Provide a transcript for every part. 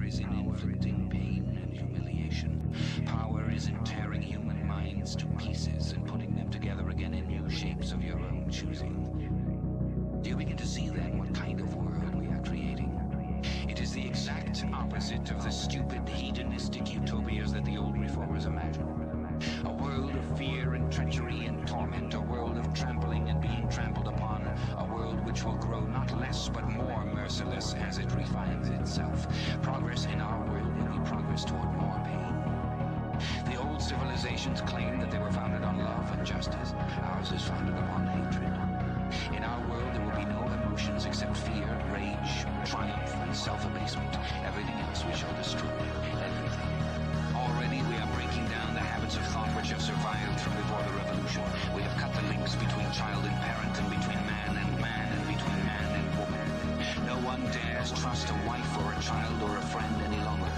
is in inflicting pain and humiliation. Power is in tearing human minds to pieces and putting them together again in new shapes of your own choosing. Do you begin to see then what kind of world we are creating? It is the exact opposite of the stupid hedonistic utopias that the old reformers imagined. A world of fear and treachery and torment, a world of trampling and being trampled upon, a world which will grow not less but more merciless as it refines itself. Progress in our world will be progress toward more pain. The old civilizations claimed that they were founded on love and justice. Ours is founded upon hatred. In our world there will be no emotions except fear, rage, triumph, and self-abasement. Everything else we shall destroy. Everything. Already we are breaking down the habits of thought which have survived from before the revolution. We have cut the links between child and parent, and between man, and between man and woman. No one dares trust a wife or a child or a friend any longer.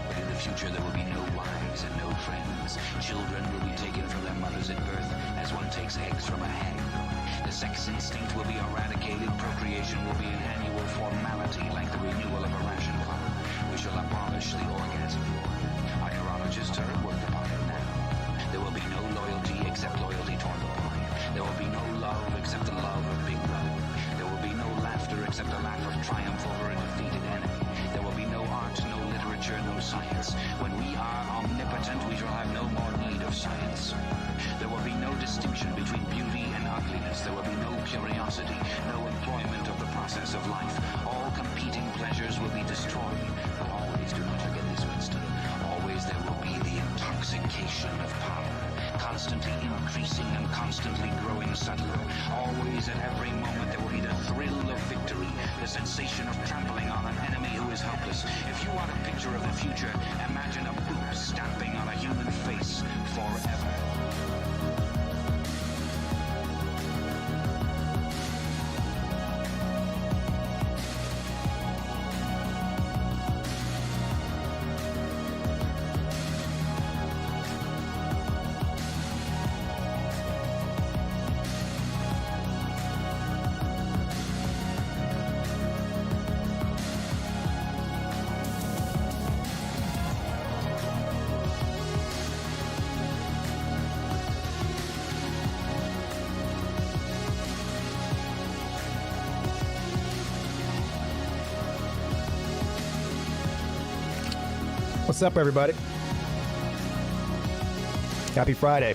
But in the future there will be no wives and no friends. Children will be taken from their mothers at birth, as one takes eggs from a hen. The sex instinct will be eradicated. Procreation will be an annual formality, like the renewal of a ration card. We shall abolish the orgasm. Our neurologists are at work upon it now. There will be no loyalty except loyalty toward the boy. There will be no love except the love of Big Brother. There will be no laughter except the laugh of triumph over a defeated enemy. There will be no art, no literature, no science. When we are omnipotent, we shall have no more need of science. There will be no distinction between beauty and ugliness. There will be no curiosity, no employment of the process of life. All competing pleasures will be destroyed. But always, do not forget this, Winston, always there will be the intoxication of power, constantly increasing and constantly growing subtler. Always, at every moment, there will be the thrill of victory, the sensation of trampling on an enemy who is helpless. If you want a picture of the future, imagine a boot stamping on a human face forever. What's up, everybody? Happy Friday.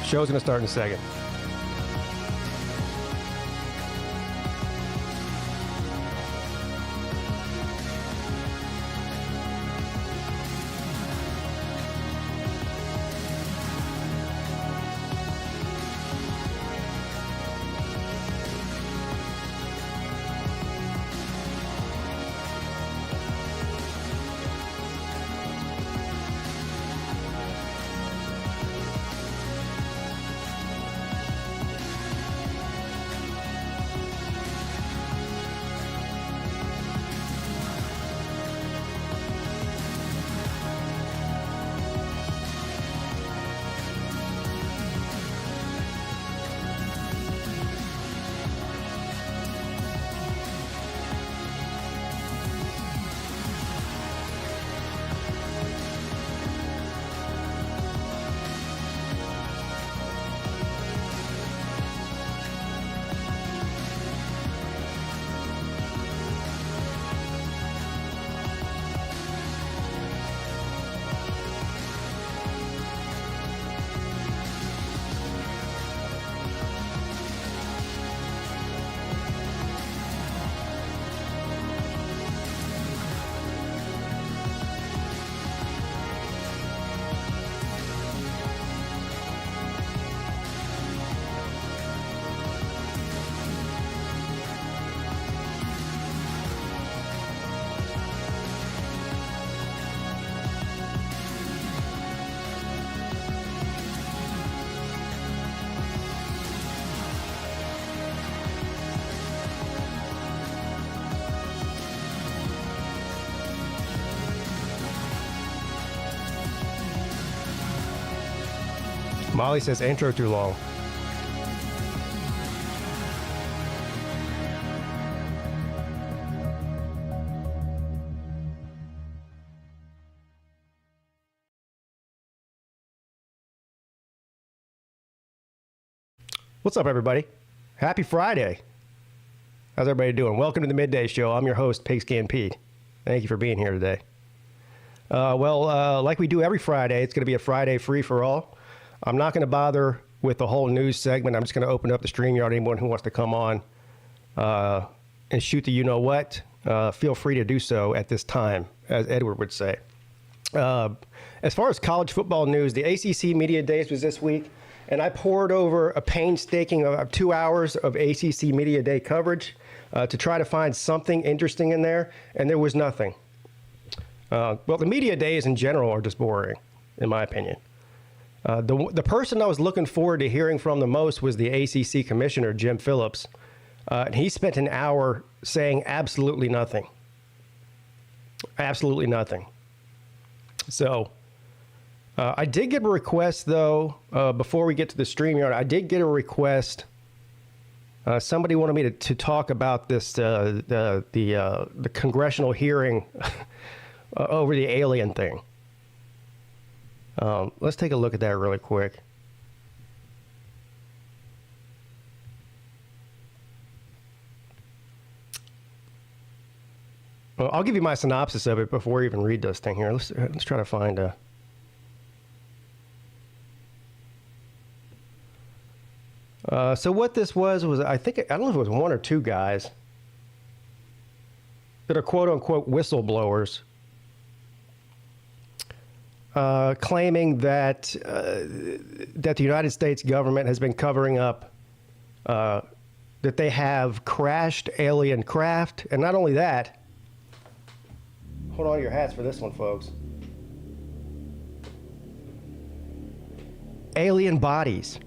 Show's going to start in a second. Molly says intro too long. What's up, everybody? Happy Friday. How's everybody doing? Welcome to the Midday Show. I'm your host, PigskinPeete. Thank you for being here today. Like we do every Friday, it's going to be a Friday free-for-all. I'm not going to bother with the whole news segment. I'm just going to open up the StreamYard. Anyone who wants to come on and shoot the you-know-what, feel free to do so at this time, as Edward would say. As far as college football news, the ACC Media Days was this week, and I poured over a painstaking 2 hours of ACC Media Day coverage to try to find something interesting in there, and there was nothing. The media days in general are just boring, in my opinion. The person I was looking forward to hearing from the most was the ACC commissioner, Jim Phillips. And he spent an hour saying absolutely nothing. Absolutely nothing. So I did get a request, though, before we get to the StreamYard. I did get a request. Somebody wanted me to talk about this, the congressional hearing over the alien thing. Let's take a look at that really quick. Well, I'll give you my synopsis of it before we even read this thing here. Let's try to find a... So what this was I don't know if it was one or two guys that are quote-unquote whistleblowers claiming that the United States government has been covering up that they have crashed alien craft. And not only that, hold on to your hats for this one, folks. Alien bodies.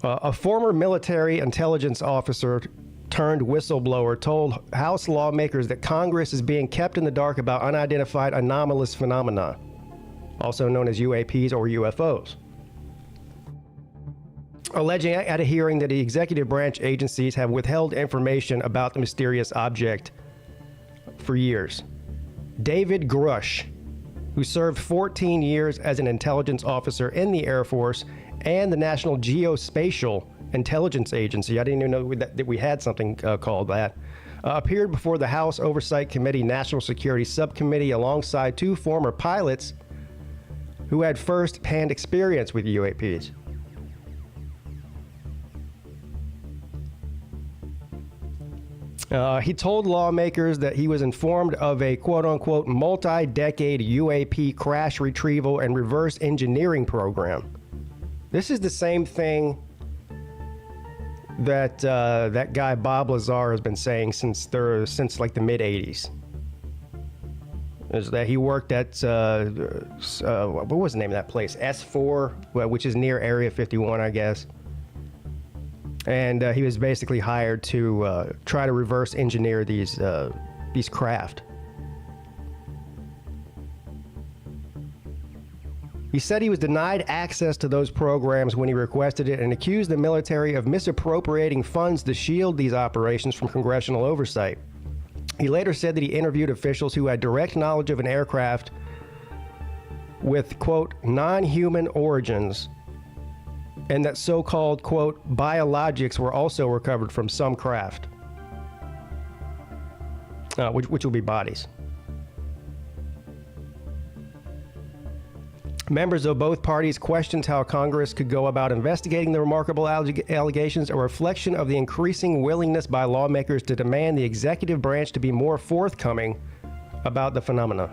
A former military intelligence officer turned whistleblower told House lawmakers that Congress is being kept in the dark about unidentified anomalous phenomena, also known as UAPs or UFOs. Alleging at a hearing that the executive branch agencies have withheld information about the mysterious object for years. David Grush, who served 14 years as an intelligence officer in the Air Force and the National Geospatial Intelligence Agency, I didn't even know that we had something called that, appeared before the House Oversight Committee National Security Subcommittee alongside two former pilots who had first-hand experience with UAPs. He told lawmakers that he was informed of a quote-unquote multi-decade UAP crash retrieval and reverse engineering program. This is the same thing that that guy Bob Lazar has been saying since like the mid '80s. Is that he worked at what was the name of that place? S4, which is near Area 51, I guess. And he was basically hired to try to reverse engineer these craft. He said he was denied access to those programs when he requested it and accused the military of misappropriating funds to shield these operations from congressional oversight. He later said that he interviewed officials who had direct knowledge of an aircraft with, quote, non-human origins, and that so-called, quote, biologics were also recovered from some craft, which will be bodies. Members of both parties questioned how Congress could go about investigating the remarkable allegations, a reflection of the increasing willingness by lawmakers to demand the executive branch to be more forthcoming about the phenomena.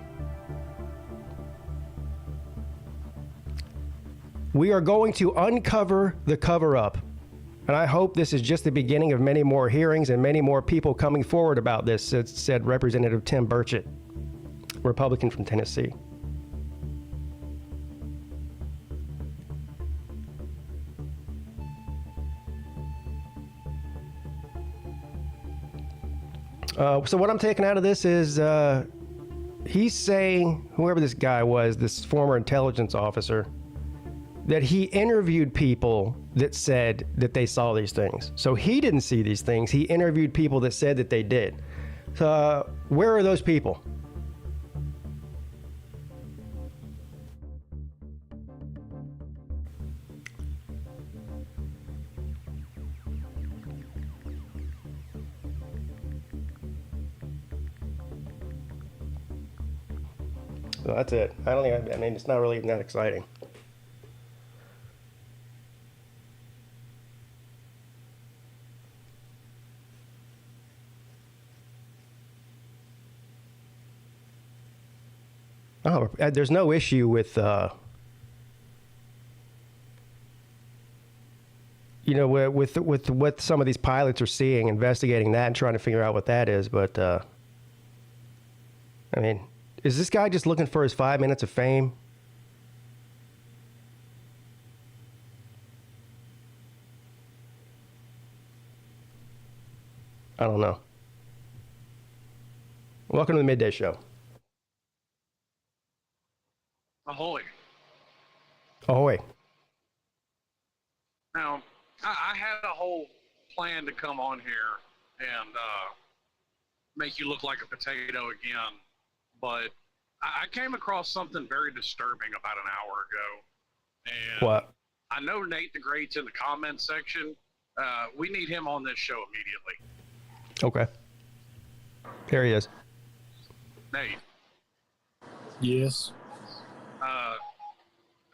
We are going to uncover the cover-up, and I hope this is just the beginning of many more hearings and many more people coming forward about this, said Representative Tim Burchett, Republican from Tennessee. So what I'm taking out of this is he's saying, whoever this guy was, this former intelligence officer, that he interviewed people that said that they saw these things. So he didn't see these things. He interviewed people that said that they did. So where are those people? So that's it. I mean, it's not really that exciting. Oh, there's no issue with, with what some of these pilots are seeing, investigating that and trying to figure out what that is. But, I mean, is this guy just looking for his 5 minutes of fame? I don't know. Welcome to the Midday Show. Ahoy. Ahoy. Now, I had a whole plan to come on here and make you look like a potato again, but I came across something very disturbing about an hour ago. And What? I know Nate the Great's in the comments section. We need him on this show immediately. Okay. There he is. Nate. Yes.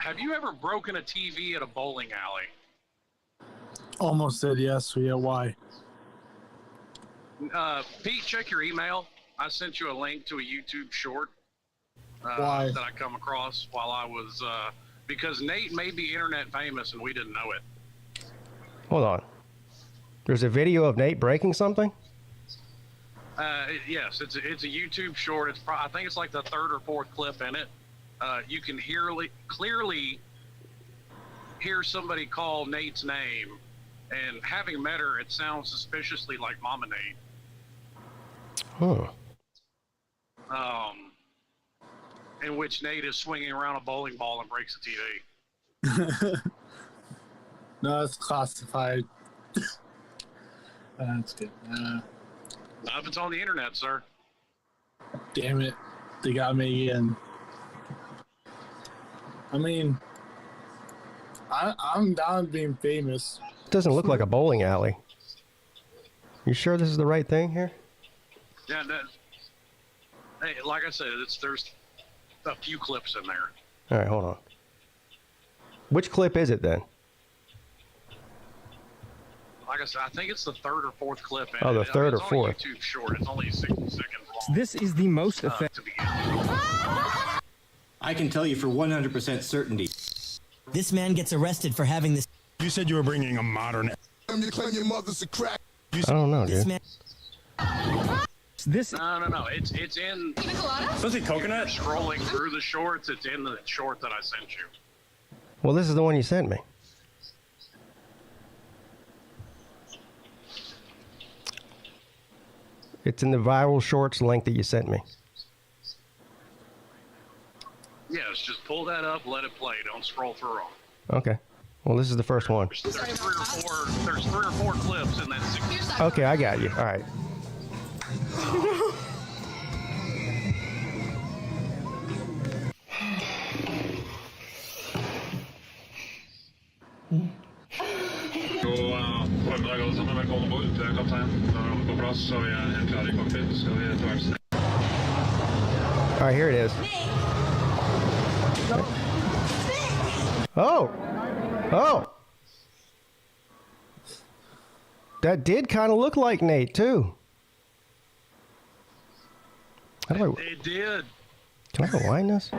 Have you ever broken a TV at a bowling alley? Almost said yes. Yeah, why? Pete, check your email. I sent you a link to a YouTube short Why? that I come across while I was because Nate may be internet famous and we didn't know it. Hold on. There's a video of Nate breaking something? Yes, it's a YouTube short. I think it's like the third or fourth clip in it. You can clearly hear somebody call Nate's name, and having met her, it sounds suspiciously like Mama Nate. Huh. In which Nate is swinging around a bowling ball and breaks the TV. No, it's classified. That's good. Not if it's on the internet, sir. Damn it. They got me again. I mean, I'm down being famous. It doesn't look like a bowling alley. You sure this is the right thing here? Yeah, hey, like I said, there's a few clips in there. All right, hold on. Which clip is it then? Like I said, I think it's the third or fourth clip. Oh, the third or fourth. It's on a YouTube short. It's only 60 seconds long. This is the most effective. To begin with. I can tell you for 100% certainty. This man gets arrested for having this. You said you were bringing a modern. I don't know, This dude. man. This No. It's in. Supposed to be coconut? Scrolling through the shorts, it's in the short that I sent you. Well, this is the one you sent me. It's in the viral shorts link that you sent me. Yes, just pull that up, let it play. Don't scroll through them. Okay. Well, this is the first one. There's three or four clips, and then 60. Okay, I got you. All right. Då förbereder vi oss som är välkomna på ut, kapten. Då är vi på plats så vi är helt klara i cockpit. Ska vi ta ett. All right, here it is. Oh. Oh. That did kind of look like Nate, too. How do I, It did. can I rewind this? I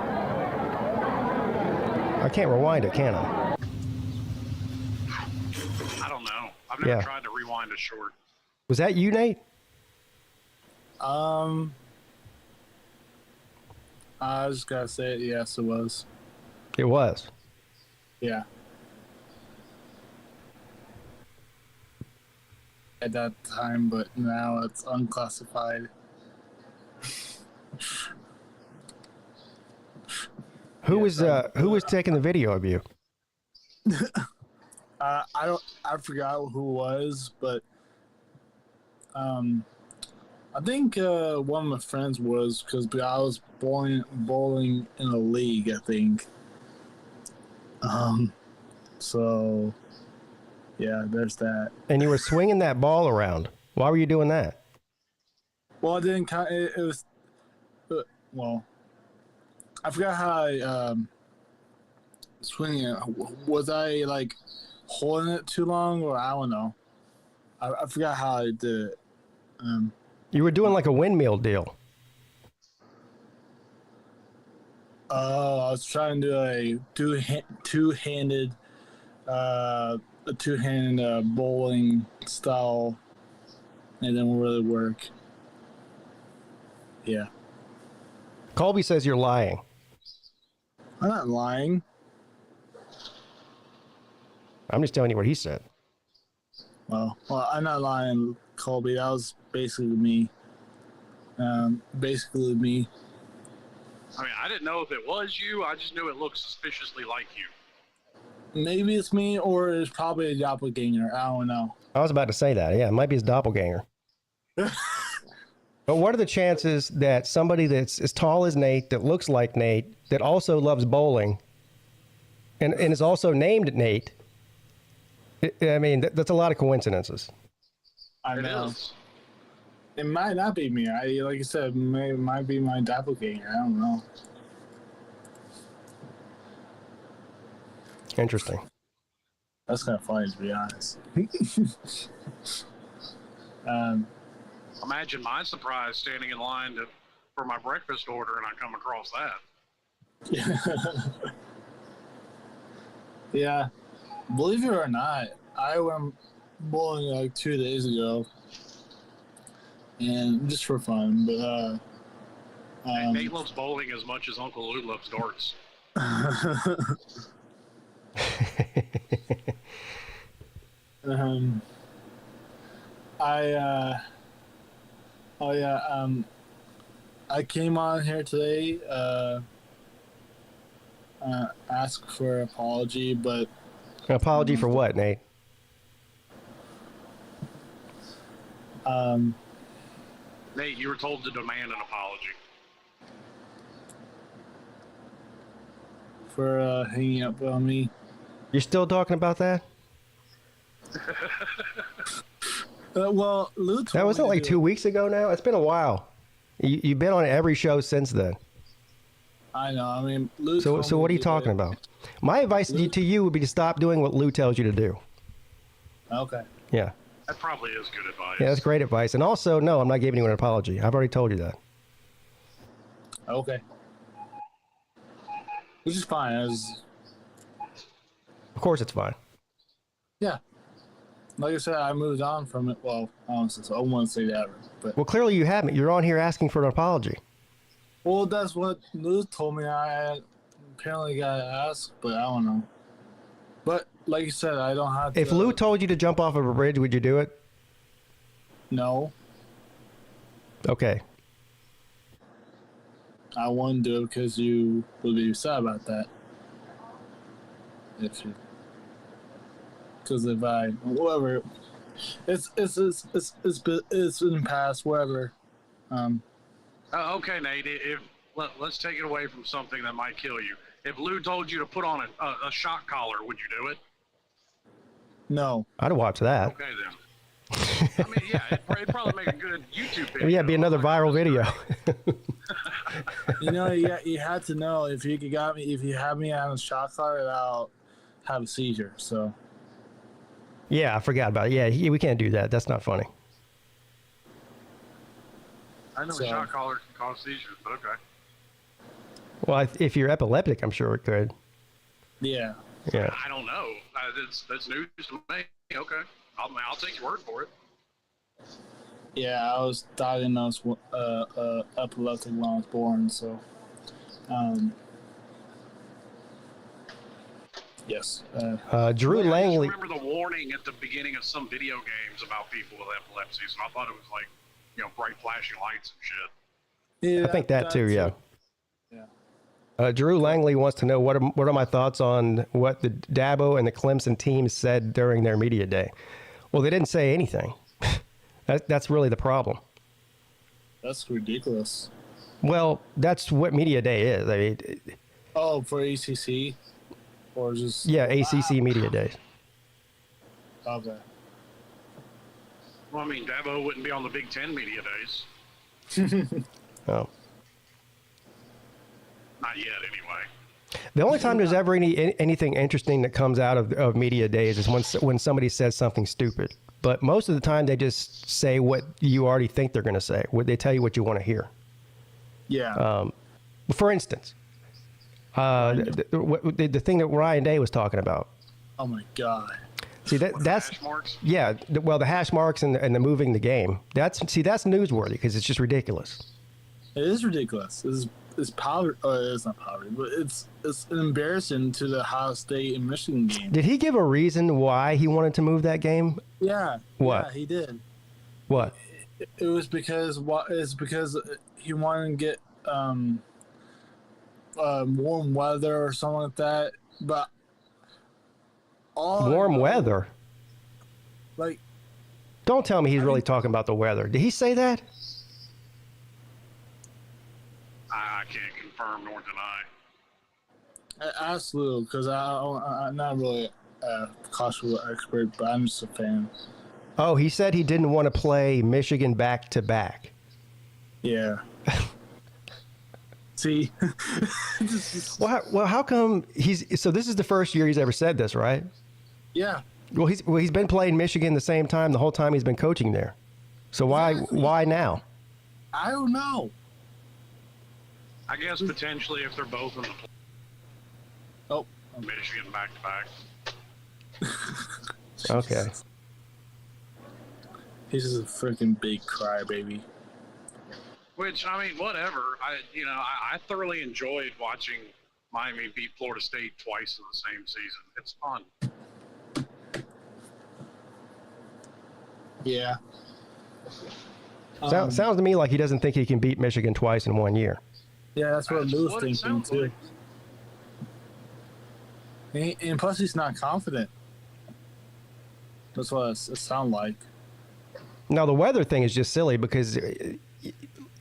can't rewind it, can I? I don't know. I've never Yeah. tried to rewind a short. Was that you, Nate? I just gotta say it. Yes, it was. It was. Yeah. at that time, but now it's unclassified. Who was taking the video of you? I forgot who it was, but I think one of my friends was, because I was bowling in a league, I think. So yeah, there's that. And you were swinging that ball around. Why were you doing that? Well, I didn't count. It was well, I forgot how I swinging it. Was I like holding it too long, or I don't know. I forgot how I did it. You were doing like a windmill deal. I was trying to do a two-handed bowling style, and it didn't really work. Yeah. Colby says you're lying. I'm not lying. I'm just telling you what he said. Well, I'm not lying, Colby. That was basically me. Basically me. I mean, I didn't know if it was you. I just knew it looked suspiciously like you. Maybe it's me, or it's probably a doppelganger. I don't know. I was about to say that. Yeah, it might be his doppelganger. But what are the chances that somebody that's as tall as Nate, that looks like Nate, that also loves bowling, and is also named Nate? I mean, that's a lot of coincidences. I know. It might not be me. Like I said, it might be my doppelganger. I don't know. Interesting. That's kind of funny, to be honest. Imagine my surprise standing in line for my breakfast order, and I come across that. Yeah. Believe it or not, I went bowling like 2 days ago, and just for fun. But Nate loves bowling as much as Uncle Lou loves darts. I came on here today, ask for an apology, but An apology for what, Nate? Nate, you were told to demand an apology. for hanging up on me. You're still talking about that? Well, Lou told That wasn't me like to 2 weeks ago now? It's been a while. You've been on every show since then. I know. I mean, Lou. So what are you talking about? My advice to you would be to stop doing what Lou tells you to do. Okay. Yeah. That probably is good advice. Yeah, that's great advice. And also, no, I'm not giving you an apology. I've already told you that. Okay. Which is fine. Of course it's fine. Yeah. Like I said, I moved on from it. Well, honestly, so I won't say that. But Well, clearly you haven't. You're on here asking for an apology. well, that's what Lou told me. I apparently got asked, but I don't know. But like you said, I don't have to. If Lou told you to jump off of a bridge, would you do it? No, Okay. I wouldn't do it because you would be sad about that. If you, because if I, whatever, it's in the past, whatever. Okay, Nate. Let's take it away from something that might kill you. If Lou told you to put on a shock collar, would you do it? No. I'd watch that. Okay then. I mean, yeah, it'd probably make a good YouTube video. Yeah, it'd be another viral video. You know, you had to know if you have me on a shock collar, I'll have a seizure. So. Yeah, I forgot about it. Yeah, we can't do that. That's not funny. I know a shock collar can cause seizures, but okay. Well, if you're epileptic, I'm sure it could. Yeah. Yeah. I don't know. That's news to me. Okay, I'll take your word for it. Yeah, I was diagnosed with epileptic when I was born, so Yes. Drew I Langley. just remember the warning at the beginning of some video games about people with epilepsy, so I thought it was like, bright flashing lights and shit. Yeah, I think that too. Yeah. Yeah. Drew Langley wants to know what are my thoughts on what the Dabo and the Clemson teams said during their media day. Well, they didn't say anything. That's really the problem. That's ridiculous. Well, that's what media day is. I mean, Oh, for ACC? Or just... yeah, ACC media days. Okay. Well, I mean, Dabo wouldn't be on the Big Ten media days. Oh. Not yet, anyway. The only time there's ever anything interesting that comes out of media days is when somebody says something stupid. But most of the time, they just say what you already think they're going to say. They tell you what you want to hear. Yeah. For instance, the thing that Ryan Day was talking about. Oh my God. See that's Hash marks? yeah. Well, the hash marks and the moving the game. That's newsworthy because it's just ridiculous. It is ridiculous. It's poverty. Oh, it's not poverty, but it's embarrassing to the Ohio State and Michigan game. Did he give a reason why he wanted to move that game? Yeah. What? Yeah, he did. What? It was because he wanted to get warm weather or something like that. But Warm weather? Like, don't tell me he's really talking about the weather. Did he say that? I can't confirm nor deny. Absolutely, because I'm not really a cultural expert, but I'm just a fan. Oh, he said he didn't want to play Michigan back to back. Yeah. See? Well, how come so this is the first year he's ever said this, right? Yeah. Well, he's been playing Michigan the same time the whole time he's been coaching there. So why now? I don't know. I guess potentially if they're both in the Oh. Michigan back to back. Okay. He's just a freaking big crybaby. Which, I mean, whatever. I thoroughly enjoyed watching Miami beat Florida State twice in the same season. It's fun. Yeah. Sounds to me like he doesn't think he can beat Michigan twice in 1 year. Yeah, that's what Lou's what it thinking sounds too. like. And plus, he's not confident. That's what it sounds like. Now, the weather thing is just silly because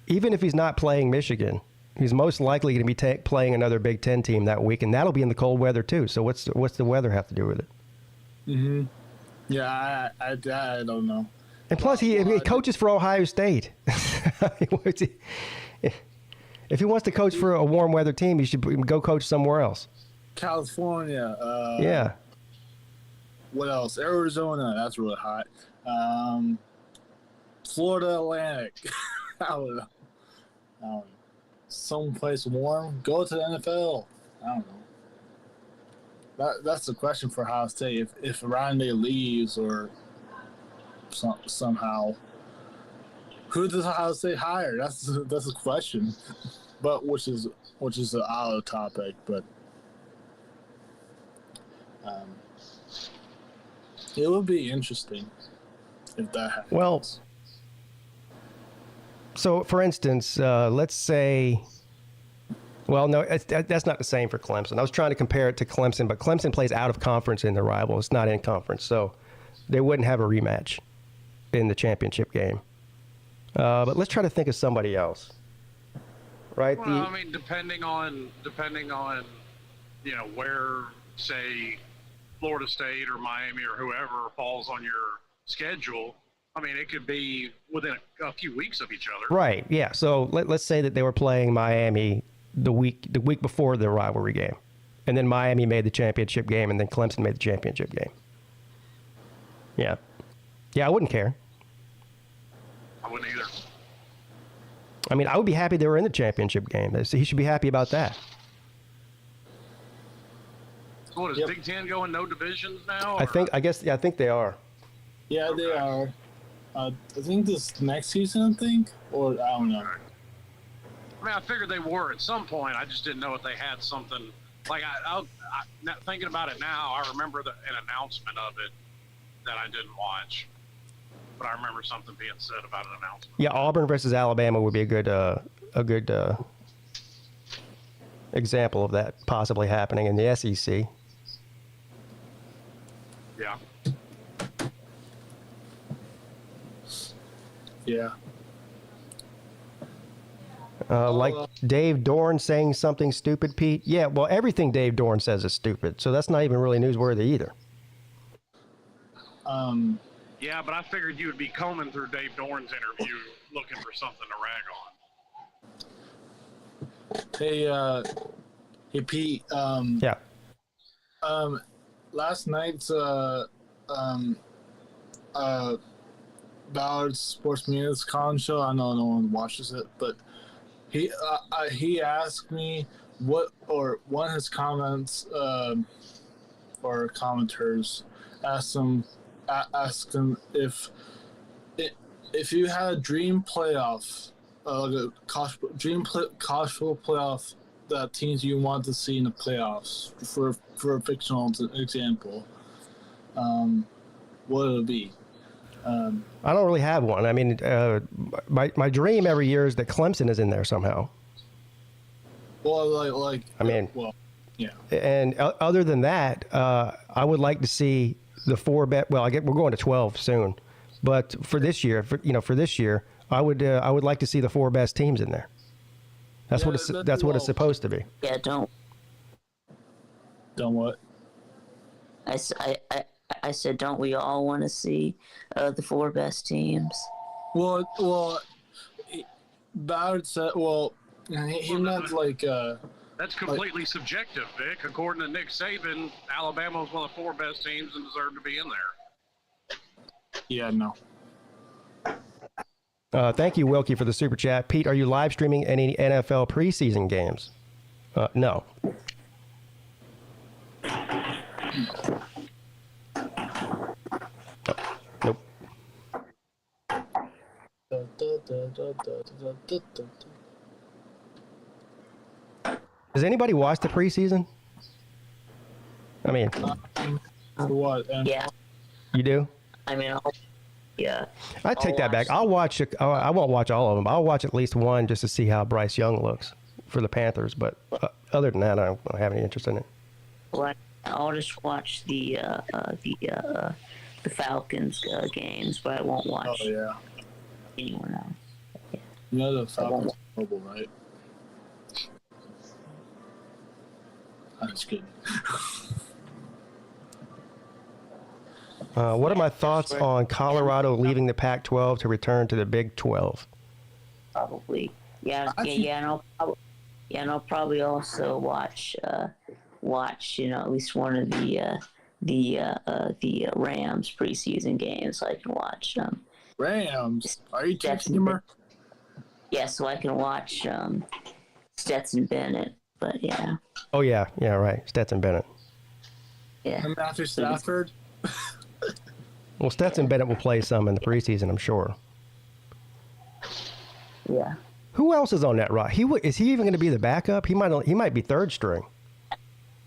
even if he's not playing Michigan, he's most likely going to be playing another Big Ten team that week, and that'll be in the cold weather too. So what's the weather have to do with it? Mm-hmm. Yeah, I don't know. And plus, he coaches for Ohio State. If he wants to coach for a warm weather team, he should go coach somewhere else. California. Yeah. What else? Arizona. That's really hot. Florida Atlantic. I don't know. Someplace warm. Go to the NFL. I don't know. That's the question for Ohio State. If Ryan Day leaves or somehow, who does Ohio State hire? That's a question. But which is an out of topic. But it would be interesting if that happens. Well, so for instance, let's say, well, no, that's not the same for Clemson. I was trying to compare it to Clemson, but Clemson plays out of conference in their rival. It's not in conference, so they wouldn't have a rematch in the championship game. But let's try to think of somebody else, right? Well, I mean, depending on where, say, Florida State or Miami or whoever falls on your schedule. I mean, it could be within a few weeks of each other. Right. Yeah. So let's say that they were playing Miami the week before the rivalry game, and then Miami made the championship game, and then Clemson made the championship game. Yeah. Yeah, I wouldn't care. I wouldn't either. I mean, I would be happy they were in the championship game. So he should be happy about that. So what, is Big Ten going no divisions now? I think they are. Yeah, Okay. they are. I think this next season, or I don't know. I mean, I figured they were at some point. I just didn't know if they had something. Like, thinking about it now, I remember an announcement of it that I didn't watch, but I remember something being said about an announcement. Yeah, Auburn versus Alabama would be a good example of that possibly happening in the SEC. Yeah. Yeah. Like Dave Dorn saying something stupid, Pete. Yeah, well, everything Dave Dorn says is stupid, so that's not even really newsworthy either. Yeah, but I figured you would be combing through Dave Dorn's interview looking for something to rag on. Hey, Pete. Yeah. Last night's Ballard Sports Media's Con show. I know no one watches it, but he asked me one of his comments or commenters asked him if you had a dream playoff, like a college football playoff, that teams you want to see in the playoffs for a fictional example, what would it be? I don't really have one. I mean, my dream every year is that Clemson is in there somehow. Well, yeah. And other than that, I would like to see the we're going to 12 soon, but for this year, I would like to see the 4 best teams in there. That's what it's supposed to be. Yeah, don't what? I said, don't we all want to see the 4 best teams? Well, Ballard said, he meant like. That's completely subjective, Vic. According to Nick Saban, Alabama was one of the 4 best teams and deserved to be in there. Yeah, no. Thank you, Wilkie, for the super chat. Pete, are you live streaming any NFL preseason games? No. Nope. Does anybody watch the preseason? I mean, what? Yeah. You do? I mean, yeah. I take that back. I'll watch. I won't watch all of them. I'll watch at least one just to see how Bryce Young looks for the Panthers. But other than that, I don't have any interest in it. Well, I'll just watch the Falcons games, but I won't watch anyone else. Yeah. You know the Falcons are mobile, right? I'm just kidding. What are my thoughts on Colorado leaving the Pac-12 to return to the Big 12? Probably, yeah, and I'll probably also watch at least one of the Rams preseason games, so I can watch Rams. Are you texting me? Yeah, so I can watch Stetson Bennett. But yeah. Oh yeah, right. Stetson Bennett. Yeah. And Matthew Stafford. Well, Stetson Bennett will play some in the preseason, I'm sure. Yeah. Who else is on that roster? Is he even going to be the backup? He might be third string.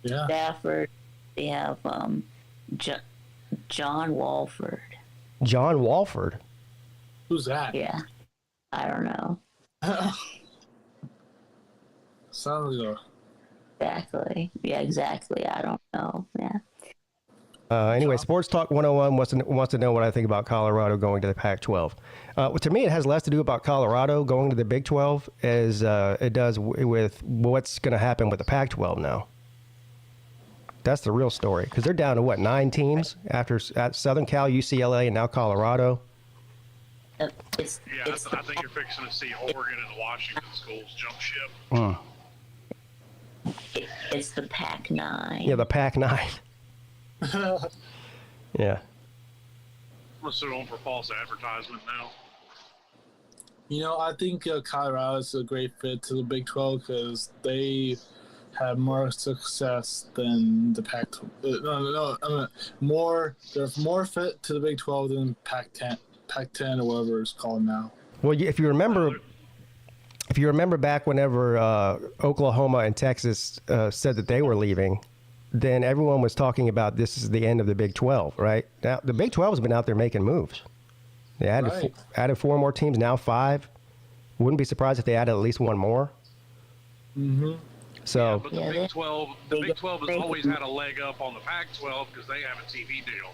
Yeah. Stafford. They have John Walford. John Walford. Who's that? Yeah. I don't know. Sounds good. Exactly. Yeah, exactly. I don't know. Yeah. Anyway, Sports Talk 101 wants to know what I think about Colorado going to the Pac-12. To me, it has less to do about Colorado going to the Big 12 as it does with what's going to happen with the Pac-12 now. That's the real story, because they're down to 9 teams after Southern Cal, UCLA, and now Colorado. I think you're fixing to see Oregon and Washington schools jump ship. It's the Pac-9. Yeah, the Pac-9. Yeah. I'm assuming for false advertisement now. I think Colorado is a great fit to the Big 12 because they have more success than the Pac-12. They're more fit to the Big 12 than Pac-10 or whatever it's called now. Well, if you remember back whenever Oklahoma and Texas said that they were leaving, then everyone was talking about this is the end of the Big 12, right? Now, the Big 12 has been out there making moves. They added 4 more teams, now 5. Wouldn't be surprised if they added at least 1 more. Mm-hmm. So, but the Big 12 has always had a leg up on the Pac-12 because they have a TV deal.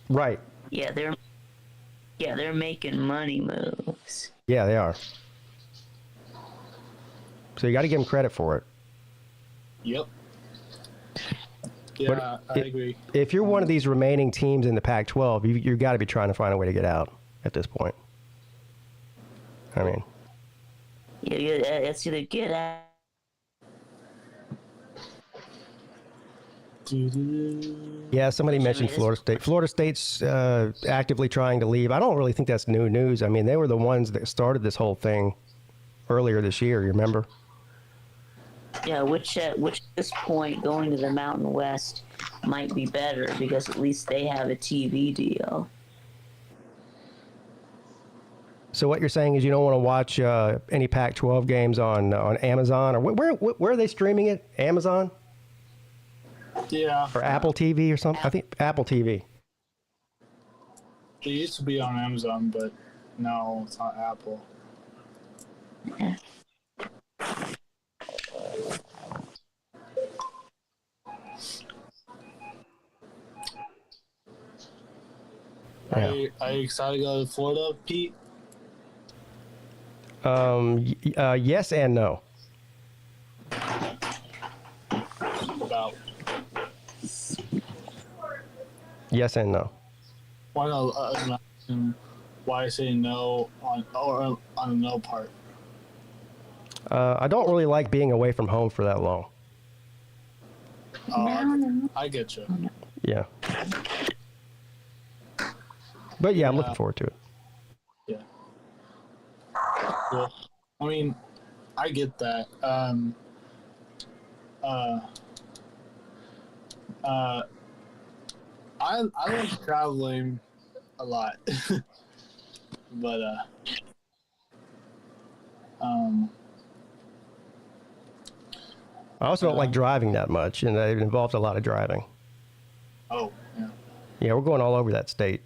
right. Yeah, they're making money moves. Yeah, they are. So you got to give them credit for it. Yep. Yeah, I agree. If you're one of these remaining teams in the Pac-12, you've got to be trying to find a way to get out at this point. I mean, Yeah, it's either get out. yeah, somebody mentioned Florida State. Florida State's actively trying to leave. I don't really think that's new news. I mean, they were the ones that started this whole thing earlier this year, you remember? Yeah, which at this point, going to the Mountain West might be better because at least they have a TV deal. So what you're saying is you don't want to watch any Pac-12 games on Amazon, or where are they streaming it? Amazon? Yeah. Or Apple TV or something? I think Apple TV. It used to be on Amazon, but no, it's on Apple. Yeah. Are you excited to go to Florida, Pete? Yes and no. About Yes and no. why not? Why I say no on the no part? I don't really like being away from home for that long. I get you. Yeah. But yeah, I'm looking forward to it. Yeah. Well, I mean, I get that. I like traveling a lot, but I also don't like driving that much, and it involves a lot of driving. Oh, yeah. Yeah, we're going all over that state.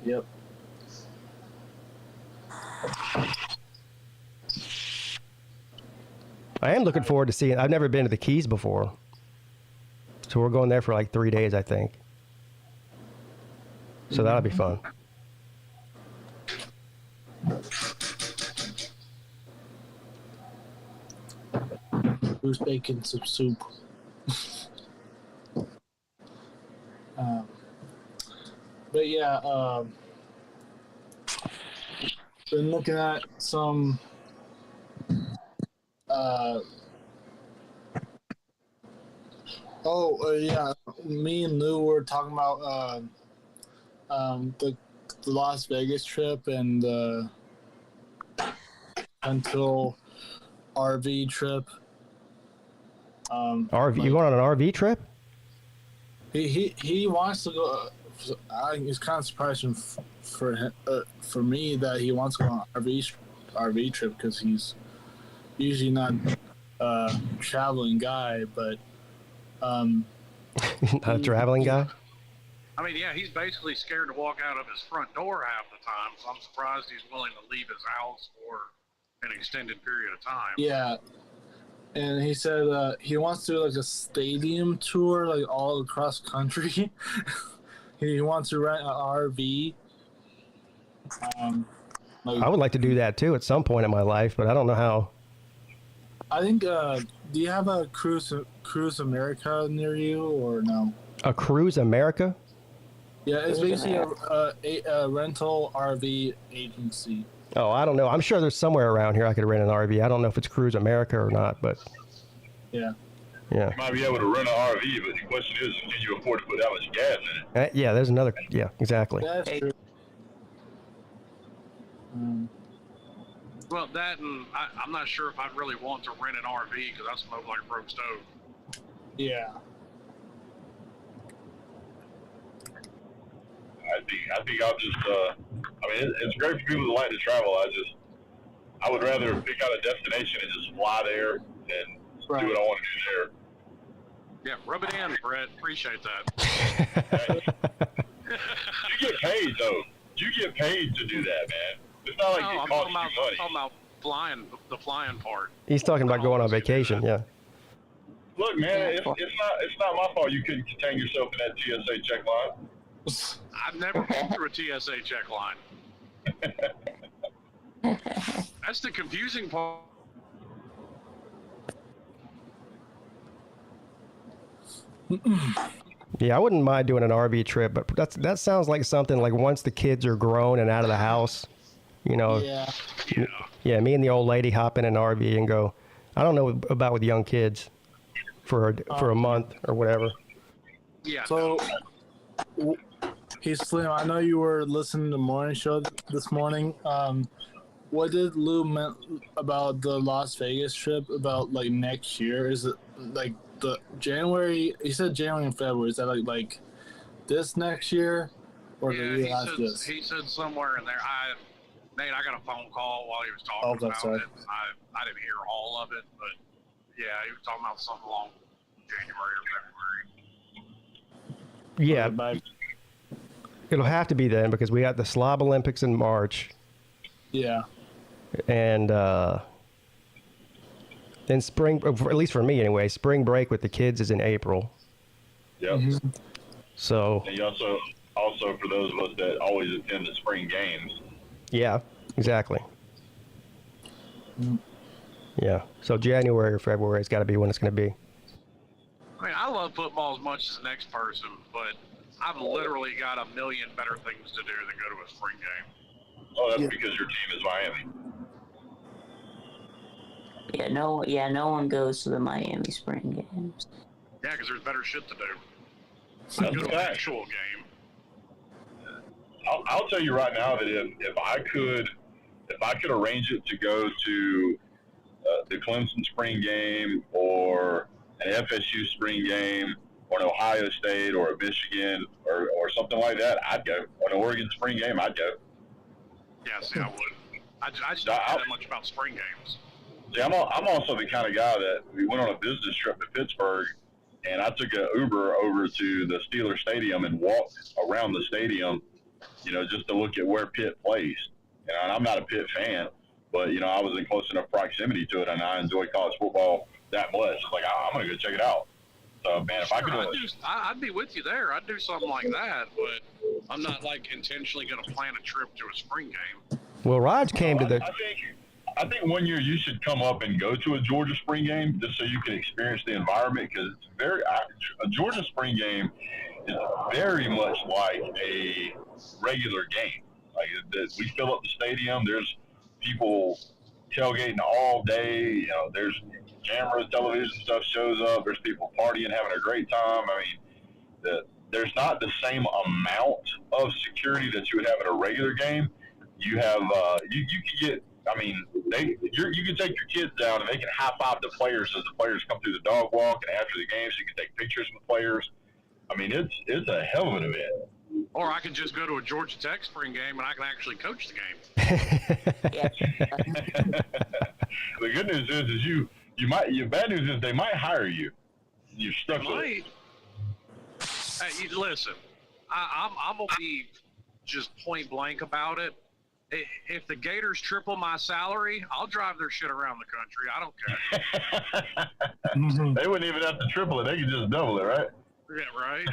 Yep. I am looking forward to seeing. I've never been to the Keys before, so we're going there for like 3 days, I think. So that'll be fun. Who's making some soup? But yeah, been looking at some yeah, me and Lou were talking about the Las Vegas trip and the until RV trip. RV? You going on an RV trip? He wants to go. I was kind of surprised for me that he wants to go on an RV trip because he's usually not a traveling guy, but Not a traveling guy? I mean, yeah, he's basically scared to walk out of his front door half the time, so I'm surprised he's willing to leave his house for an extended period of time. yeah. And he said he wants to do like a stadium tour, like all across country. He wants to rent an RV. I would like to do that too at some point in my life, but I don't know how. I think. Do you have a Cruise America near you or no? A Cruise America? Yeah, it's basically a rental RV agency. Oh, I don't know. I'm sure there's somewhere around here I could rent an RV. I don't know if it's Cruise America or not, but yeah. Yeah. You might be able to rent an RV, but the question is, can you afford to put that much gas in it? Yeah, there's another. Yeah, exactly. That's true. Well, that and I'm not sure if I'd really want to rent an RV because I smoke like a broke stove. Yeah. I think I'll just, I mean, it's great for people that like to travel. I would rather pick out a destination and just fly there and do what I want to do there. Yeah, rub it in, Brett. Appreciate that. You get paid, though. You get paid to do that, man. It's not like it costs you money. I'm talking about the flying part. He's talking about going on vacation. Yeah. Look, man, it's not my fault you couldn't contain yourself in that TSA check line. I've never been through a TSA check line. That's the confusing part. Yeah, I wouldn't mind doing an RV trip, but that sounds like something like once the kids are grown and out of the house, you know. Yeah, me and the old lady hop in an RV and go. I don't know about with young kids for a month or whatever. Yeah. So, hey Slim, I know you were listening to the morning show this morning. What did Lou meant about the Las Vegas trip about like next year? Is it like the January? He said January and February. Is that like this next year or the year after this? He said somewhere in there. Nate, I got a phone call while he was talking about it. I didn't hear all of it, but yeah, he was talking about something along January or February. Yeah, it'll have to be then because we got the Slob Olympics in March. Yeah. And then spring, at least for me anyway, spring break with the kids is in April. Yep. Mm-hmm. So. And you also for those of us that always attend the spring games. Yeah, exactly. Yeah, so January or February has got to be when it's going to be. I mean, I love football as much as the next person, but I've literally got a million better things to do than go to a spring game. Oh, that's because your team is Miami. No one goes to the Miami spring games. Yeah, because there's better shit to do. That's go to an actual game. I'll tell you right now that if I could arrange it to go to the Clemson spring game or an FSU spring game or an Ohio State or a Michigan or something like that, I'd go. Or an Oregon spring game, I'd go. Yeah, see, I would. I just don't know that much about spring games. See, I'm also the kind of guy that we went on a business trip to Pittsburgh, and I took an Uber over to the Steelers Stadium and walked around the stadium, just to look at where Pitt plays. And I'm not a Pitt fan, but, I was in close enough proximity to it, and I enjoy college football that much. It's like, I'm going to go check it out. So, man, if I could I'd be with you there. I'd do something like that, but I'm not, intentionally going to plan a trip to a spring game. Well, Raj came to the... I think one year you should come up and go to a Georgia spring game just so you can experience the environment, because a Georgia spring game is very much like a regular game. Like we fill up the stadium. There's people tailgating all day. There's cameras, television stuff shows up. There's people partying, having a great time. I mean, there's not the same amount of security that you would have at a regular game. You have you can get. I mean, you can take your kids down and they can high five the players as the players come through the dog walk, and after the games you can take pictures with players. I mean, it's a hell of an event. Or I could just go to a Georgia Tech spring game and I can actually coach the game. The good news is you might. Your bad news is they might hire you. You're stuck with it. Hey, listen, I'm gonna be just point blank about it. If the Gators triple my salary, I'll drive their shit around the country. I don't care. They wouldn't even have to triple it. They could just double it, right? Yeah, right.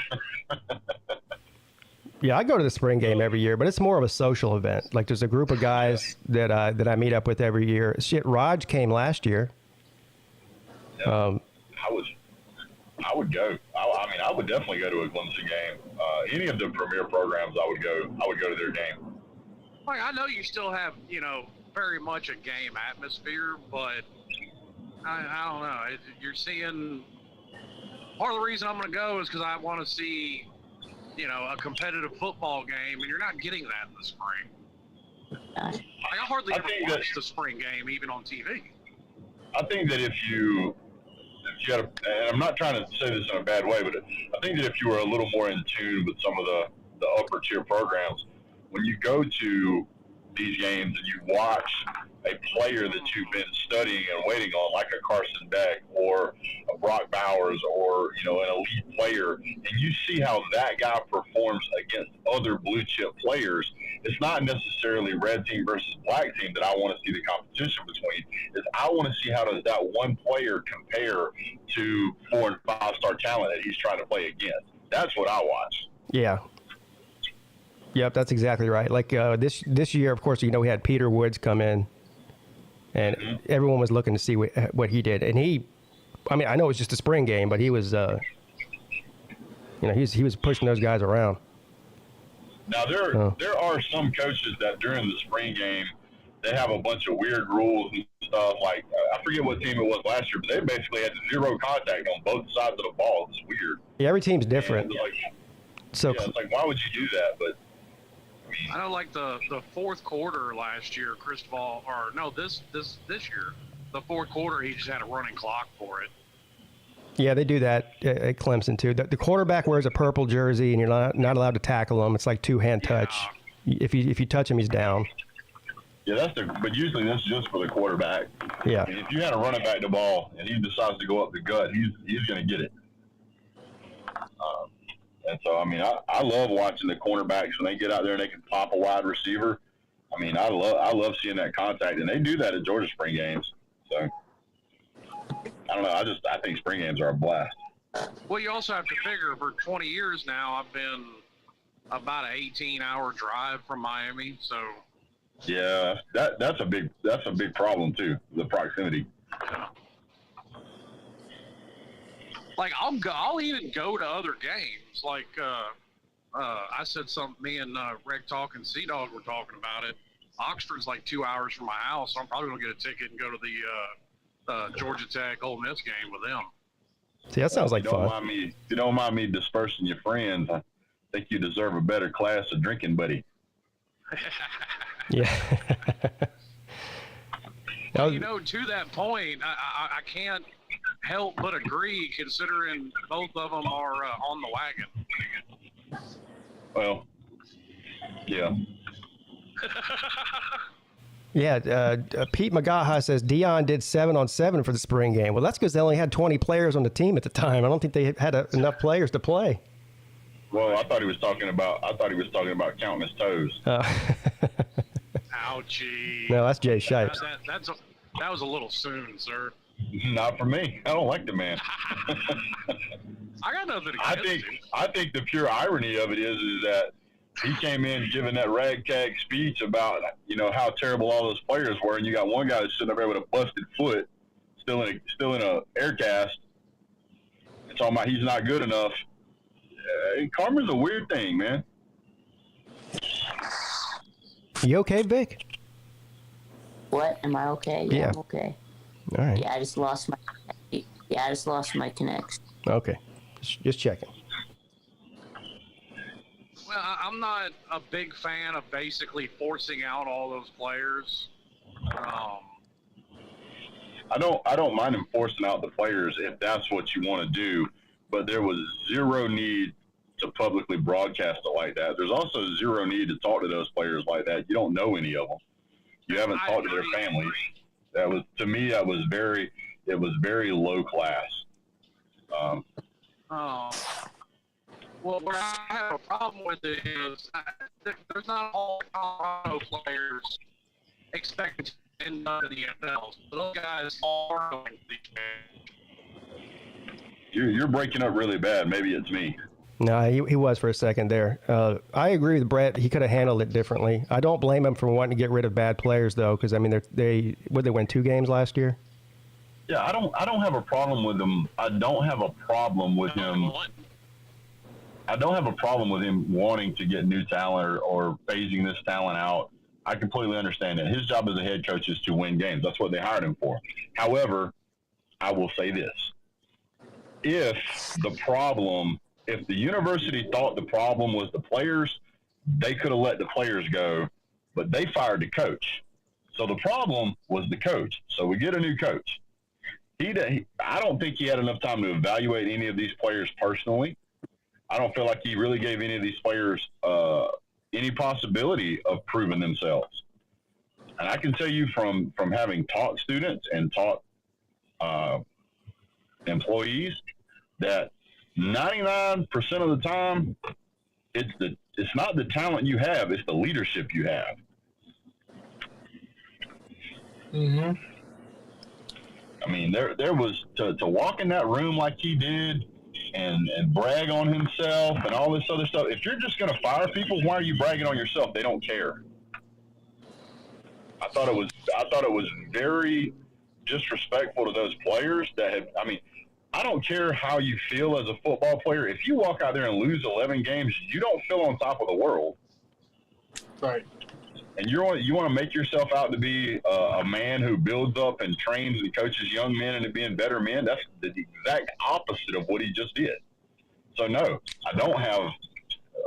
Yeah, I go to the spring game every year, but it's more of a social event. Like there's a group of guys that I meet up with every year. Shit, Raj came last year. Yeah. I would go. I would definitely go to a Clemson game. Any of the premier programs, I would go to their game. Like, I know you still have, very much a game atmosphere, but I don't know. You're seeing part of the reason I'm going to go is because I want to see, a competitive football game, and you're not getting that in the spring. I hardly ever watch the spring game, even on TV. I think that if you had, and I'm not trying to say this in a bad way, but I think that if you were a little more in tune with some of the upper tier programs, when you go to these games and you watch a player that you've been studying and waiting on, like a Carson Beck or a Brock Bowers or, an elite player, and you see how that guy performs against other blue chip players, it's not necessarily red team versus black team that I want to see the competition between. Is I want to see how does that one player compare to 4- and 5-star talent that he's trying to play against. That's what I watch. Yeah. Yep, that's exactly right. Like this year, of course, we had Peter Woods come in, and everyone was looking to see what he did. And I know it was just a spring game, but he was, he was pushing those guys around. Now there are some coaches that during the spring game they have a bunch of weird rules and stuff. Like I forget what team it was last year, but they basically had 0 contact on both sides of the ball. It's weird. Yeah, every team's different. It's like why would you do that? But I know, like the fourth quarter last year, Cristobal, or no, this year, the fourth quarter he just had a running clock for it. Yeah, they do that at Clemson too. The quarterback wears a purple jersey, and you're not allowed to tackle him. It's like 2-hand touch. If you touch him, he's down. Yeah, but usually that's just for the quarterback. Yeah. And if you had a running back the ball and he decides to go up the gut, he's going to get it. And so, I love watching the cornerbacks when they get out there and they can pop a wide receiver. I love seeing that contact, and they do that at Georgia spring games. So, I don't know. I think spring games are a blast. Well, you also have to figure for 20 years now, I've been about an 18-hour drive from Miami. So, yeah, that's a big problem too. The proximity. Yeah. Like I'll even go to other games. Like I said, me and Reg Talk and Sea Dog were talking about it. Oxford's like 2 hours from my house. So I'm probably gonna get a ticket and go to the Georgia Tech Ole Miss game with them. See, that sounds like fun. If you don't mind me dispersing your friends, I think you deserve a better class of drinking buddy. Yeah. Well, to that point, I can't help but agree, considering both of them are on the wagon. Well, yeah. Yeah, Pete Magaha says Deion did 7-on-7 for the spring game. Well, that's because they only had 20 players on the team at the time. I don't think they had enough players to play. Well, I thought he was talking about counting his toes. Ouchie. No, that's Jay Shipes. That was a little soon, sir. Not for me. I don't like the man. I got nothing against him. I think the pure irony of it is that he came in giving that ragtag speech about how terrible all those players were, and you got one guy that's sitting up there with a busted foot, still in a air cast, and talking about he's not good enough. Karma's a weird thing, man. You okay, Vic? What? Am I okay? Yeah. I'm okay. All right. Yeah, I just lost my connection. Okay. Just checking. Well, I'm not a big fan of basically forcing out all those players. I don't mind him forcing out the players if that's what you want to do, but there was zero need to publicly broadcast it like that. There's also zero need to talk to those players like that. You don't know any of them. You haven't talked to their families. It was very low class. Well, what I have a problem with it is there's not all Colorado players expected to end up in the NFL. So those guys are going to be. You're breaking up really bad. Maybe it's me. No, he was for a second there. I agree with Brett. He could have handled it differently. I don't blame him for wanting to get rid of bad players, though, because they win 2 games last year. Yeah, I don't have a problem with him. I don't have a problem with him wanting to get new talent or phasing this talent out. I completely understand that. His job as a head coach is to win games. That's what they hired him for. However, I will say this. If the university thought the problem was the players, they could have let the players go, but they fired the coach. So the problem was the coach. So we get a new coach. I don't think he had enough time to evaluate any of these players personally. I don't feel like he really gave any of these players any possibility of proving themselves. And I can tell you from having taught students and taught employees that 99% of the time, it's not the talent you have, it's the leadership you have. Mm-hmm. I mean, there was to walk in that room like he did and brag on himself and all this other stuff. If you're just going to fire people, why are you bragging on yourself? They don't care. I thought it was very disrespectful to those players that have. I mean, I don't care how you feel as a football player. If you walk out there and lose 11 games, you don't feel on top of the world. Right. And you want to make yourself out to be a man who builds up and trains and coaches young men into being better men. That's the exact opposite of what he just did. So no, I don't have a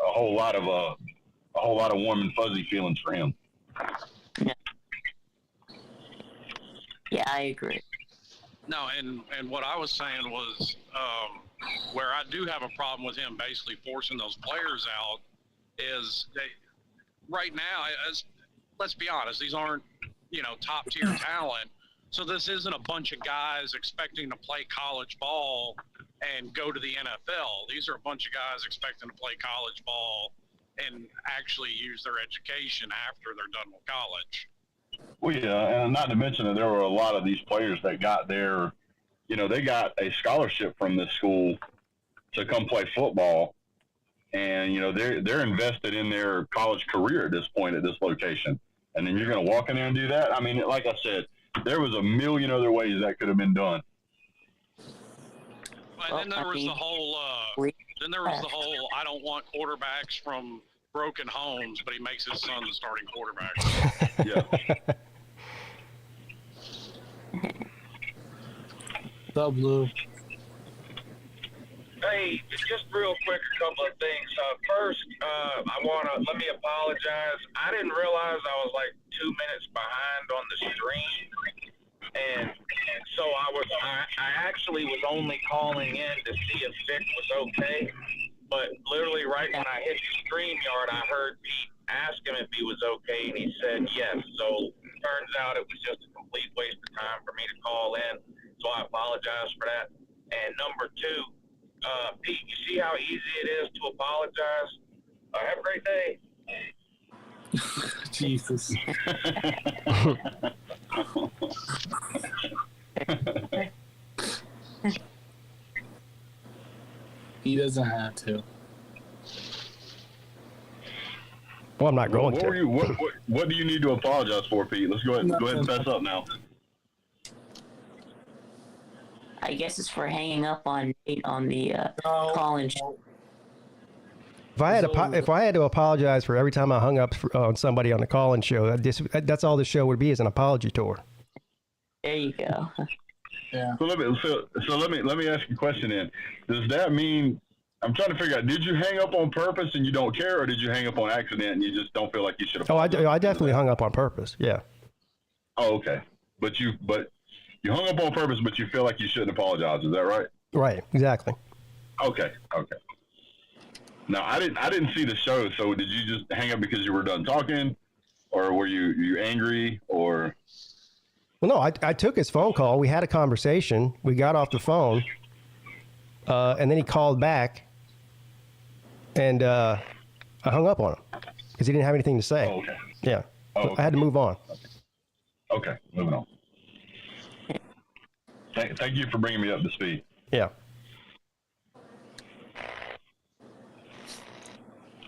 whole lot of warm and fuzzy feelings for him. Yeah, I agree. No, and what I was saying was where I do have a problem with him basically forcing those players out is right now, let's be honest, these aren't, top tier talent. So this isn't a bunch of guys expecting to play college ball and go to the NFL. These are a bunch of guys expecting to play college ball and actually use their education after they're done with college. Well, yeah, and not to mention that there were a lot of these players that got their, they got a scholarship from this school to come play football, and they're invested in their college career at this point at this location. And then you're going to walk in there and do that? I mean, like I said, there was a million other ways that could have been done. And then there was the whole. I don't want quarterbacks from broken homes, but he makes his son the starting quarterback. Yeah. The blue. Hey, just real quick, a couple of things. First, let me apologize. I didn't realize I was like 2 minutes behind on the stream, and so I actually was only calling in to see if Vic was okay. But literally right when I hit the StreamYard, I heard Pete ask him if he was okay, and he said yes. So turns out it was just a complete waste of time for me to call in. So I apologize for that. And number two, Pete, you see how easy it is to apologize? Have a great day. Jesus. He doesn't have to. Well, I'm not going to. What do you need to apologize for, Pete? Let's go ahead and fess up now. I guess it's for hanging up on the call-in show. If I had to apologize for every time I hung up on somebody on the call-in show, that's all the show would be, is an apology tour. There you go. Yeah. So let me ask you a question then. Does that mean, I'm trying to figure out, did you hang up on purpose and you don't care, or did you hang up on accident and you just don't feel like you should apologize? I definitely hung up on purpose. Yeah. Oh, okay. But you hung up on purpose, but you feel like you shouldn't apologize. Is that right? Right. Exactly. Okay. Now I didn't see the show, so did you just hang up because you were done talking, or were you angry, or? Well, no, I took his phone call. We had a conversation. We got off the phone, and then he called back, and I hung up on him because he didn't have anything to say. Oh, okay. Yeah. Oh, okay. I had to move on. Okay, moving on. Thank you for bringing me up to speed. Yeah.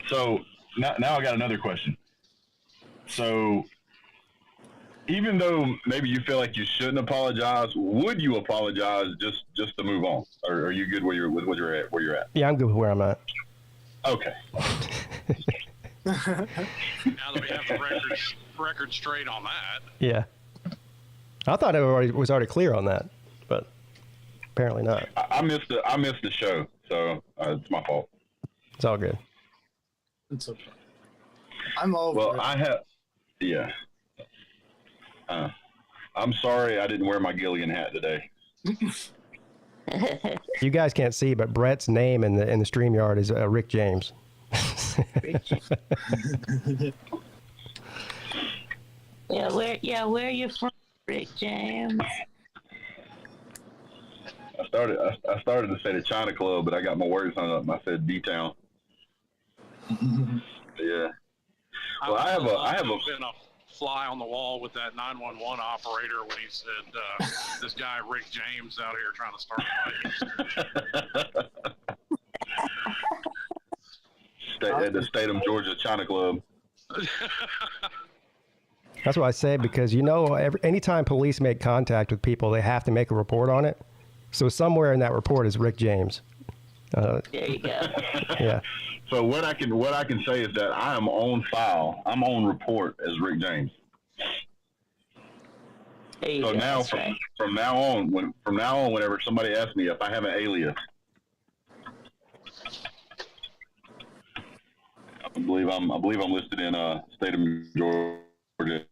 So now I got another question. So even though maybe you feel like you shouldn't apologize, would you apologize just to move on, or are you good where you're at? Yeah, I'm good with where I'm at. Okay. Now that we have the record straight on that. Yeah. I thought it was already clear on that, but apparently not. I missed the show, so it's my fault. It's all good. It's okay. I'm over Well, it. Yeah. I'm sorry I didn't wear my Gilligan hat today. You guys can't see, but Brett's name in the StreamYard is Rick James. Where are you from, Rick James? started to say the China Club, but I got my words hung up. I said D-Town. Yeah. Well, I have been a fly on the wall with that 911 operator when he said this guy Rick James out here trying to start fights. At the Statham, Georgia China Club. That's what I say, because anytime police make contact with people, they have to make a report on it. So somewhere in that report is Rick James. There you go. Yeah. So what I can say is that I am on file. I'm on report as Rick James. So now, from now on, whenever somebody asks me if I have an alias, I believe I'm listed in state of Georgia.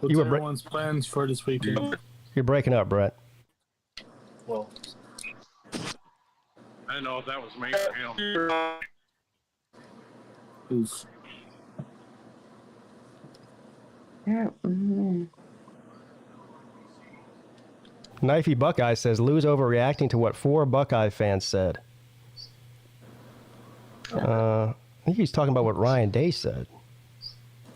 What's everyone's plans for this weekend? You're breaking up, Brett. Well, I didn't know if that was me or him. Oof. Knifey Buckeye says, Lou's overreacting to what 4 Buckeye fans said. I think he's talking about what Ryan Day said.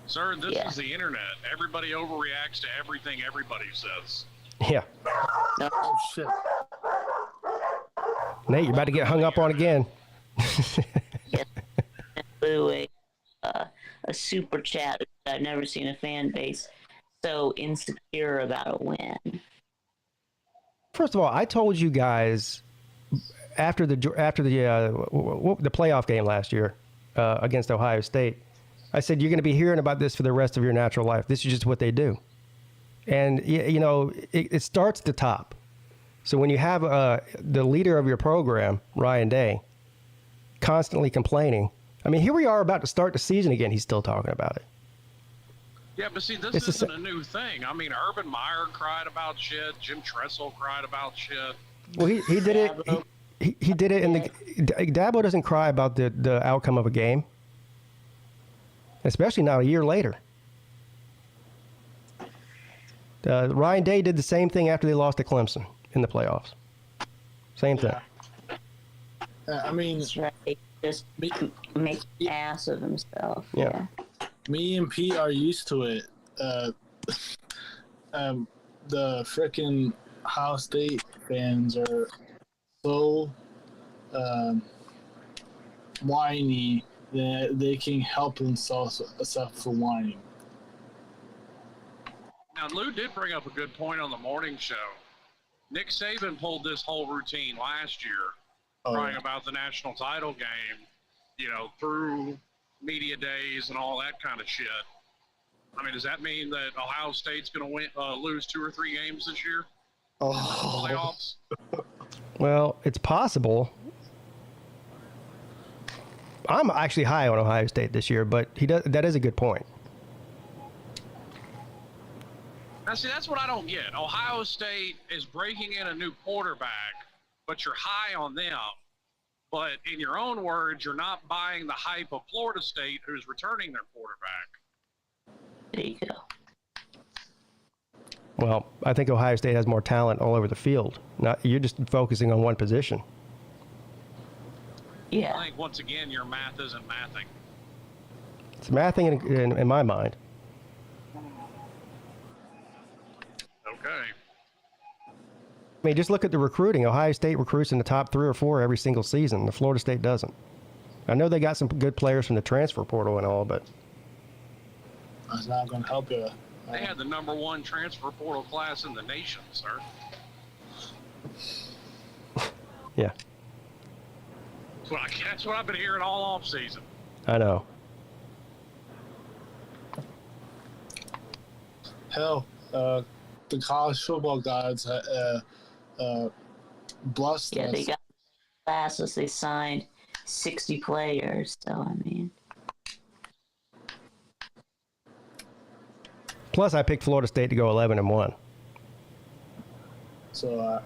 Sir, this is the internet. Everybody overreacts to everything everybody says. Yeah. Oh, shit. Nate, you're about to get hung up on again. Lou, a super chat. I've never seen a fan base so insecure about a win. First of all, I told you guys after the playoff game last year against Ohio State, I said, you're going to be hearing about this for the rest of your natural life. This is just what they do. And, it starts at the top. So when you have the leader of your program, Ryan Day, constantly complaining, I mean, here we are about to start the season again. He's still talking about it. Yeah, but see, this isn't a new thing. I mean, Urban Meyer cried about shit. Jim Tressel cried about shit. Well, he did it. He did it in the. Dabo doesn't cry about the outcome of a game, especially now a year later. Ryan Day did the same thing after they lost to Clemson in the playoffs. Same thing. I mean, that's right. Just make an ass of himself. Yeah. Me and Pete are used to it. The frickin' Ohio State fans are so whiny that they can help themselves except for whining. Now, Lou did bring up a good point on the morning show. Nick Saban pulled this whole routine last year, crying about the national title game, through media days and all that kind of shit. I mean, does that mean that Ohio State's going to lose 2 or 3 games this year? Playoffs? Well, it's possible. I'm actually high on Ohio State this year, but that is a good point. Now, see, that's what I don't get. Ohio State is breaking in a new quarterback, but you're high on them. But in your own words, you're not buying the hype of Florida State, who's returning their quarterback. There you go. Well, I think Ohio State has more talent all over the field. You're just focusing on one position. Yeah. I think, once again, your math isn't mathing. It's mathing in my mind. Okay. I mean, just look at the recruiting. Ohio State recruits in the top 3 or 4 every single season. The Florida State doesn't. I know they got some good players from the transfer portal and all, but that's not going to help you. They had the #1 transfer portal class in the nation, sir. Yeah. That's what I've been hearing all off season. I know. Hell, the college football gods blessed us. They got classes. They signed 60 players. So, I mean. Plus, I picked Florida State to go 11-1. So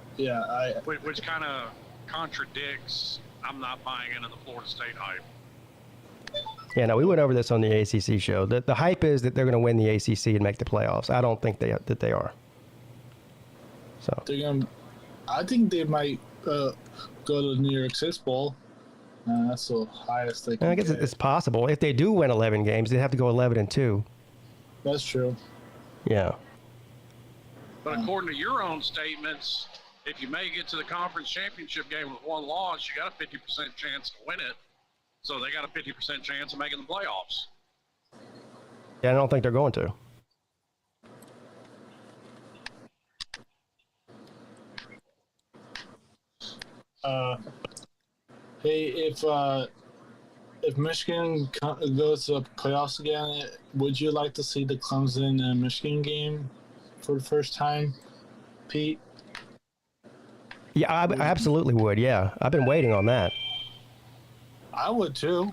which kind of contradicts. I'm not buying into the Florida State hype. Yeah, no, we went over this on the ACC show. The hype is that they're going to win the ACC and make the playoffs. I don't think that they are. So I think they might go to the New York 6 Bowl. That's the highest they can. I guess get. it's possible. If they do win 11 games, they'd have to go 11-2. That's true. Yeah. But according to your own statements, if you make it to the conference championship game with one loss, you got a 50% chance to win it. So they got a 50% chance of making the playoffs. Yeah, I don't think they're going to. Hey, if Michigan goes to the playoffs again, would you like to see the Clemson and Michigan game for the first time, Pete? Yeah, I absolutely would. Yeah, I've been waiting on that. I would too.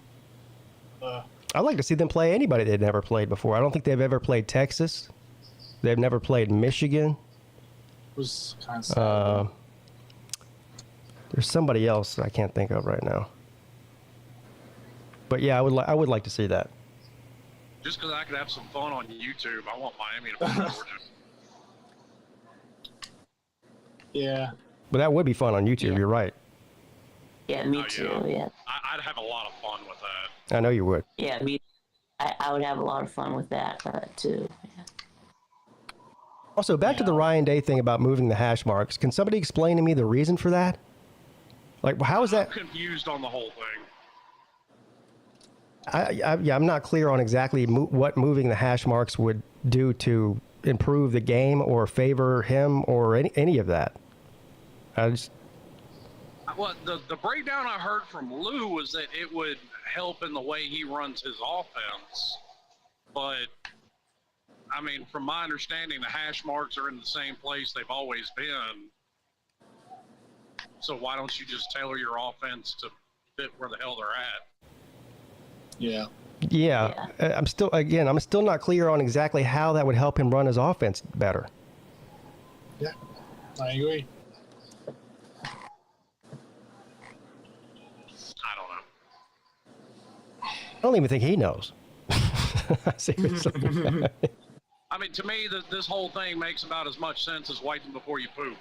I'd like to see them play anybody they've never played before. I don't think they've ever played Texas. They've never played Michigan. It was kind of sad. There's somebody else I can't think of right now. But yeah, I would like to see that. Just because I could have some fun on YouTube, I want Miami to play Georgia. Yeah. But that would be fun on YouTube. Yeah. You're right. Yeah, me too. Yeah. I'd have a lot of fun with that. I know you would. Yeah, I would have a lot of fun with that too. Yeah. Also, back to the Ryan Day thing about moving the hash marks. Can somebody explain to me the reason for that? Like, how is that? I'm confused on the whole thing. I'm not clear on exactly what moving the hash marks would do to improve the game or favor him or any of that. Well, the breakdown I heard from Lou was that it would help in the way he runs his offense. But, I mean, from my understanding, the hash marks are in the same place they've always been. So why don't you just tailor your offense to fit where the hell they're at? Yeah. Yeah. I'm still not clear on exactly how that would help him run his offense better. Yeah, I agree. I don't even think he knows. Seriously. I mean, to me, this whole thing makes about as much sense as wiping before you poop.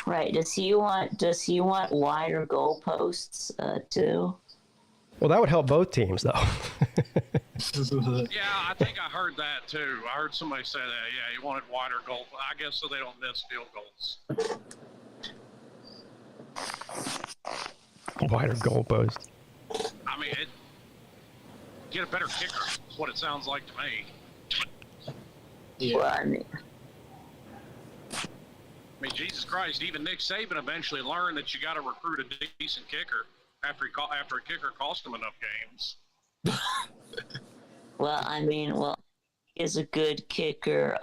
Right. Does he want wider goalposts too? Well, that would help both teams, though. Yeah, I think I heard that too. I heard somebody say that. Yeah, he wanted wider goal. I guess so they don't miss field goals. Wider goalposts. I mean, get a better kicker. That's what it sounds like to me. Yeah. Well, I mean, Jesus Christ! Even Nick Saban eventually learned that you got to recruit a decent kicker after a kicker cost him enough games. Well, I mean, he is a good kicker.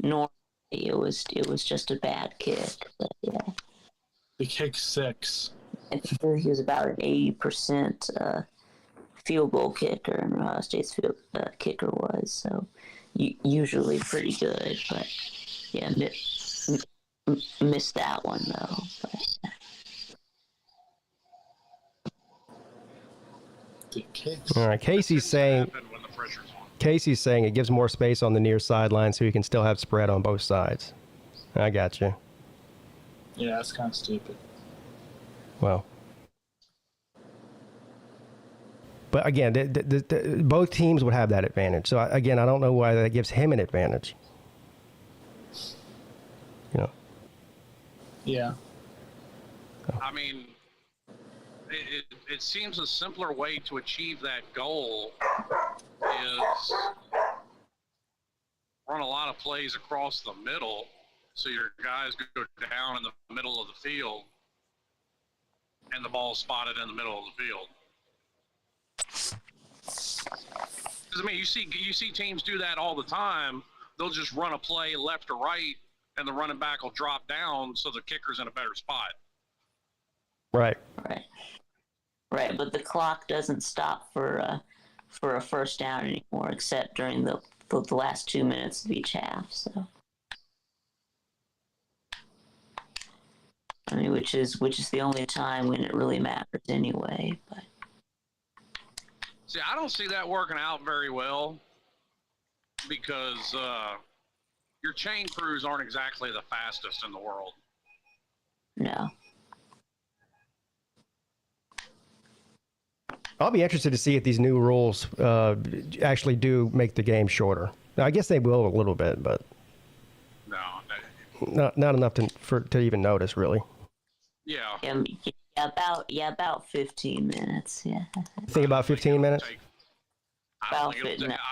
Normally, it was just a bad kick. But yeah. The kick 6. I think he was about an 80% field goal kicker, and Ohio State's field kicker was so usually pretty good. But yeah, missed that one though. But, all right, Casey's saying it gives more space on the near sideline so you can still have spread on both sides. I got you. Yeah, that's kind of stupid. Well, but again, both teams would have that advantage. So again, I don't know why that gives him an advantage. You know. Yeah. I mean, it seems a simpler way to achieve that goal is run a lot of plays across the middle, so your guys go down in the middle of the field, and the ball's spotted in the middle of the field. Because I mean, you see teams do that all the time. They'll just run a play left or right, and the running back will drop down, so the kicker's in a better spot. Right. Right, but the clock doesn't stop for a first down anymore, except during the last 2 minutes of each half. So. I mean, which is the only time when it really matters anyway. But see, I don't see that working out very well because your chain crews aren't exactly the fastest in the world. no. I'll be interested to see if these new rules actually do make the game shorter. Now, I guess they will a little bit, but not enough to even notice, really. Yeah. About 15 minutes. Yeah. Think about 15 minutes. I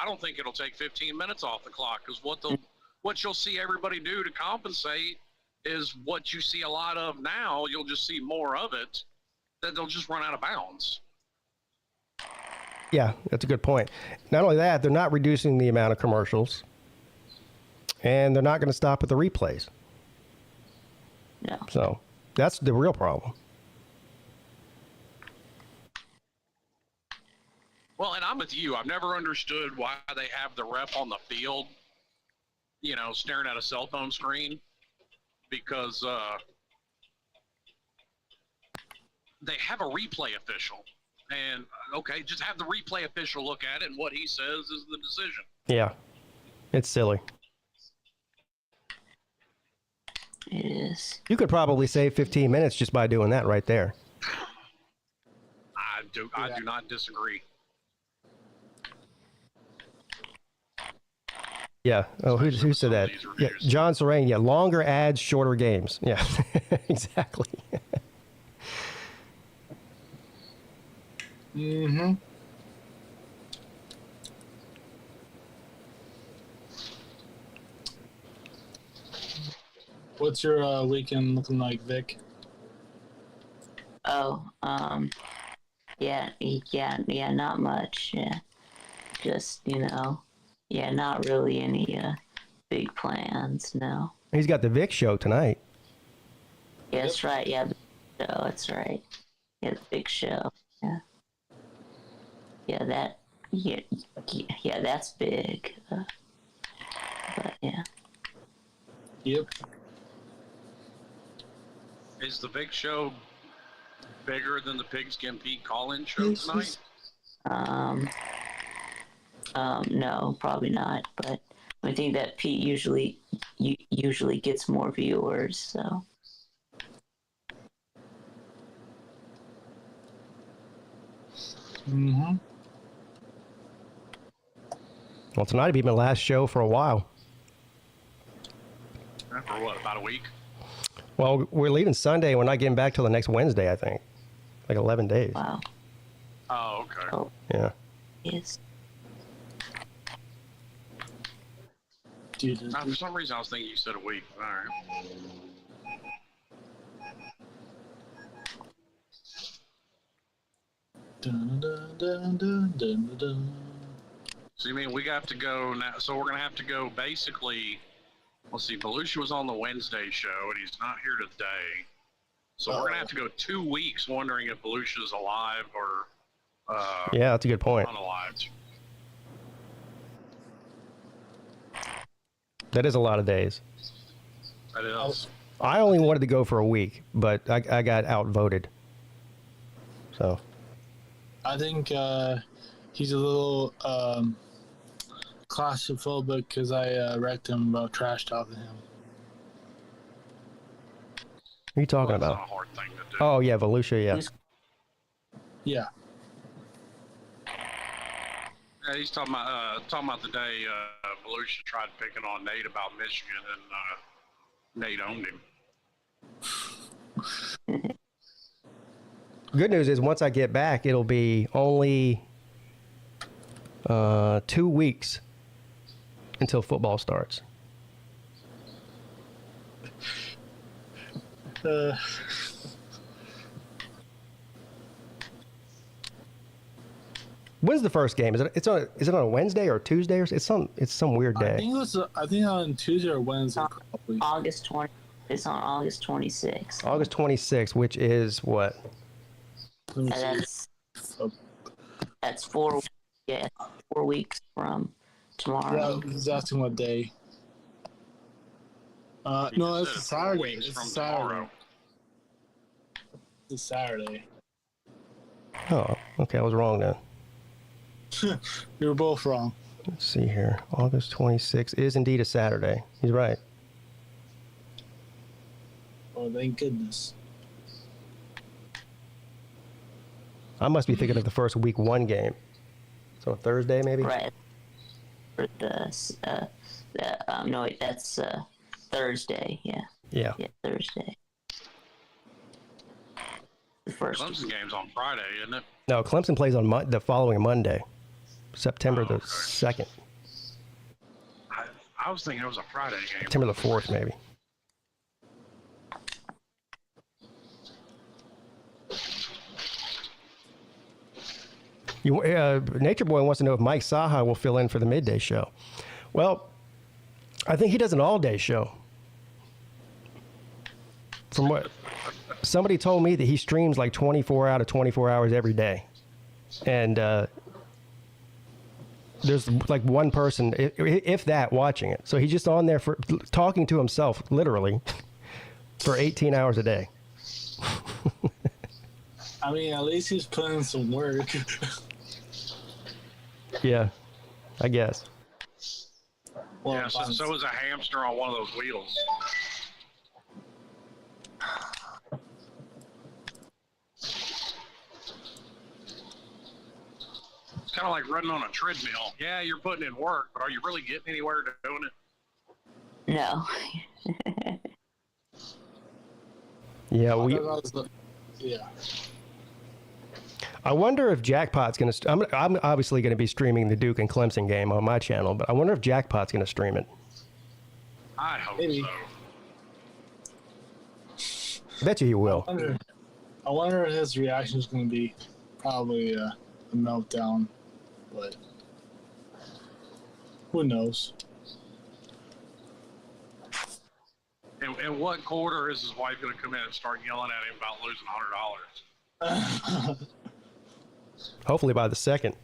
don't think it'll take 15 minutes off the clock because what you'll see everybody do to compensate is what you see a lot of now. You'll just see more of it. That they'll just run out of bounds. Yeah, that's a good point. Not only that, they're not reducing the amount of commercials, and they're not going to stop at the replays. No. So that's the real problem. Well, and I'm with you. I've never understood why they have the ref on the field, staring at a cell phone screen, because they have a replay official. And, okay, just have the replay official look at it, and what he says is the decision. Yeah, it's silly. It is. You could probably save 15 minutes just by doing that right there. I do not disagree. Yeah. Oh, who said that? Yeah, John Serrain. Yeah, longer ads, shorter games. Yeah, exactly. Mm-hmm. What's your weekend looking like, Vic? Oh, yeah, not much. Yeah, just not really any big plans. No. He's got the Vic show tonight. Yeah, that's right. Yeah, that's right. Yeah, the big show. Yeah. Yeah, that's big. But yeah. Yep. Is the big show bigger than the PigskinPeete call-in show tonight? No, probably not. But I think that Pete usually gets more viewers. So. Mm-hmm. Well, tonight will be my last show for a while. For what, about a week? Well, we're leaving Sunday. We're not getting back till the next Wednesday, I think. Like 11 days. Wow. Oh, okay. Oh. Yeah. Yes. For some reason, I was thinking you said a week. All right. Dun, dun, dun, dun, dun, dun. So you mean we have to go now? So we're gonna have to go basically. Let's see. Belushi was on the Wednesday show, and he's not here today. So we're gonna have to go 2 weeks wondering if Belushi is alive or. Yeah, that's a good point. Unalive. That is a lot of days. That is. I only wanted to go for a week, but I got outvoted. So. I think he's a little claustrophobic because I wrecked him about trash talking him. What are you talking about? That's not a hard thing to do. Oh, yeah, Volusia, yeah. Yeah. Yeah, he's talking about the day Belushi tried picking on Nate about Michigan, and Nate owned him. Good news is once I get back, it'll be only 2 weeks until football starts. When's the first game? Is it on a Wednesday or Tuesday or it's some weird day? I think on Tuesday or Wednesday. Probably. August 20. It's on August 26th. August 26th, which is what? That's 4 weeks from tomorrow. Yeah, he's asking what day. No, it's a Saturday. It's a Saturday. It's Saturday. Oh, okay. I was wrong then. You were both wrong. Let's see here. August 26th is indeed a Saturday. He's right. Oh, thank goodness. I must be thinking of the first week 1 game. So Thursday, maybe? Right. For no, wait, that's Thursday. Yeah. Yeah. Yeah, Thursday. The first. Clemson game's on Friday, isn't it? No, Clemson plays on the following Monday, September the 2nd. I was thinking it was a Friday game. September the 4th, maybe. Nature Boy wants to know if Mike Saha will fill in for the midday show. Well, I think he does an all-day show. From what somebody told me that he streams like 24 out of 24 hours every day, and there's like one person, if that, watching it. So he's just on there for talking to himself, literally, for 18 hours a day. I mean, at least he's putting in some work. Yeah, I guess. Well, yeah, so is a hamster on one of those wheels. It's kind of like running on a treadmill. Yeah, you're putting in work, but are you really getting anywhere doing it? No. Yeah, yeah. I wonder if Jackpot's going to... I'm obviously going to be streaming the Duke and Clemson game on my channel, but I wonder if Jackpot's going to stream it. I hope Maybe. so. I bet you he will. I wonder if his reaction is going to be probably a meltdown, but who knows? In what quarter is his wife going to come in and start yelling at him about losing $100? Hopefully by the 2nd.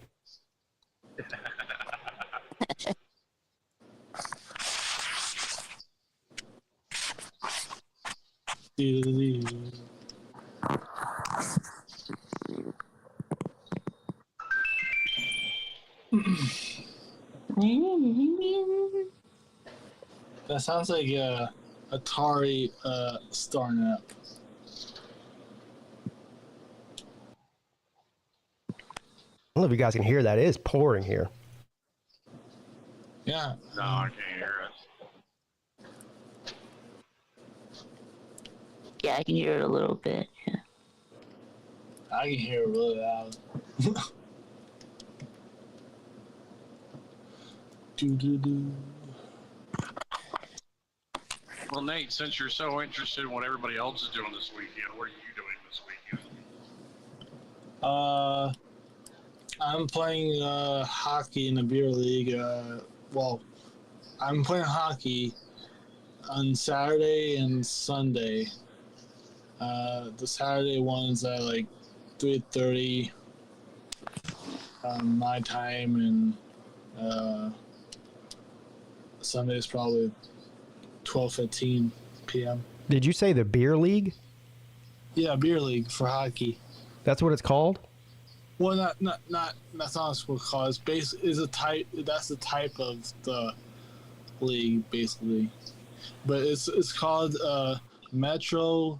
That sounds like Atari starting up. I don't know if you guys can hear that. It is pouring here. Yeah. No, I can't hear it. Yeah, I can hear it a little bit. Yeah. I can hear it really loud. Do. Well, Nate, since you're so interested in what everybody else is doing this weekend, what are you doing this weekend? I'm playing hockey in the beer league. I'm playing hockey on Saturday and Sunday. The Saturday one's at like 3:30 my time, and Sunday's probably 12:15 p.m. Did you say the beer league? Yeah, beer league for hockey. That's what it's called? Well, not that's not what it's called. Is a type. That's the type of the league, basically. But it's called Metro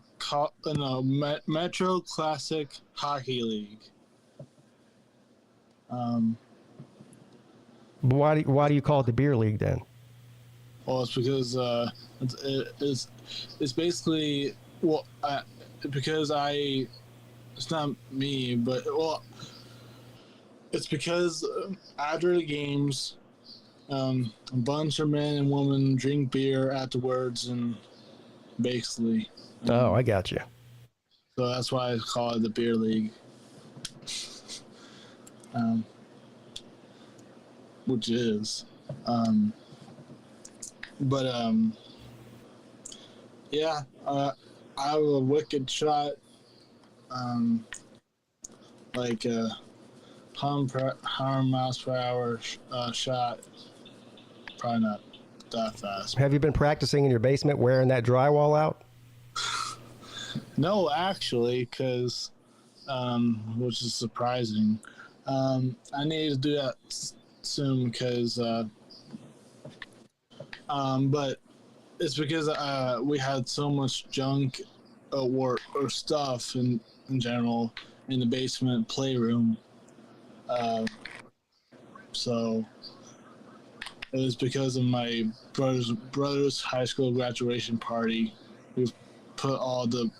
Classic Hockey League. Why do you call it the beer league then? Well, it's because it's basically because it's not me, but it's because after the games, a bunch of men and women drink beer afterwards, and basically. Oh, I got you. So that's why I call it the beer league. Which is, yeah, I have a wicked shot, like a 100 miles per hour shot. Probably not that fast. Have you been practicing in your basement wearing that drywall out? No, actually, because which is surprising. I need to do that soon because, but it's because we had so much junk or stuff in general in the basement playroom. So it was because of my brother's high school graduation party. We put all the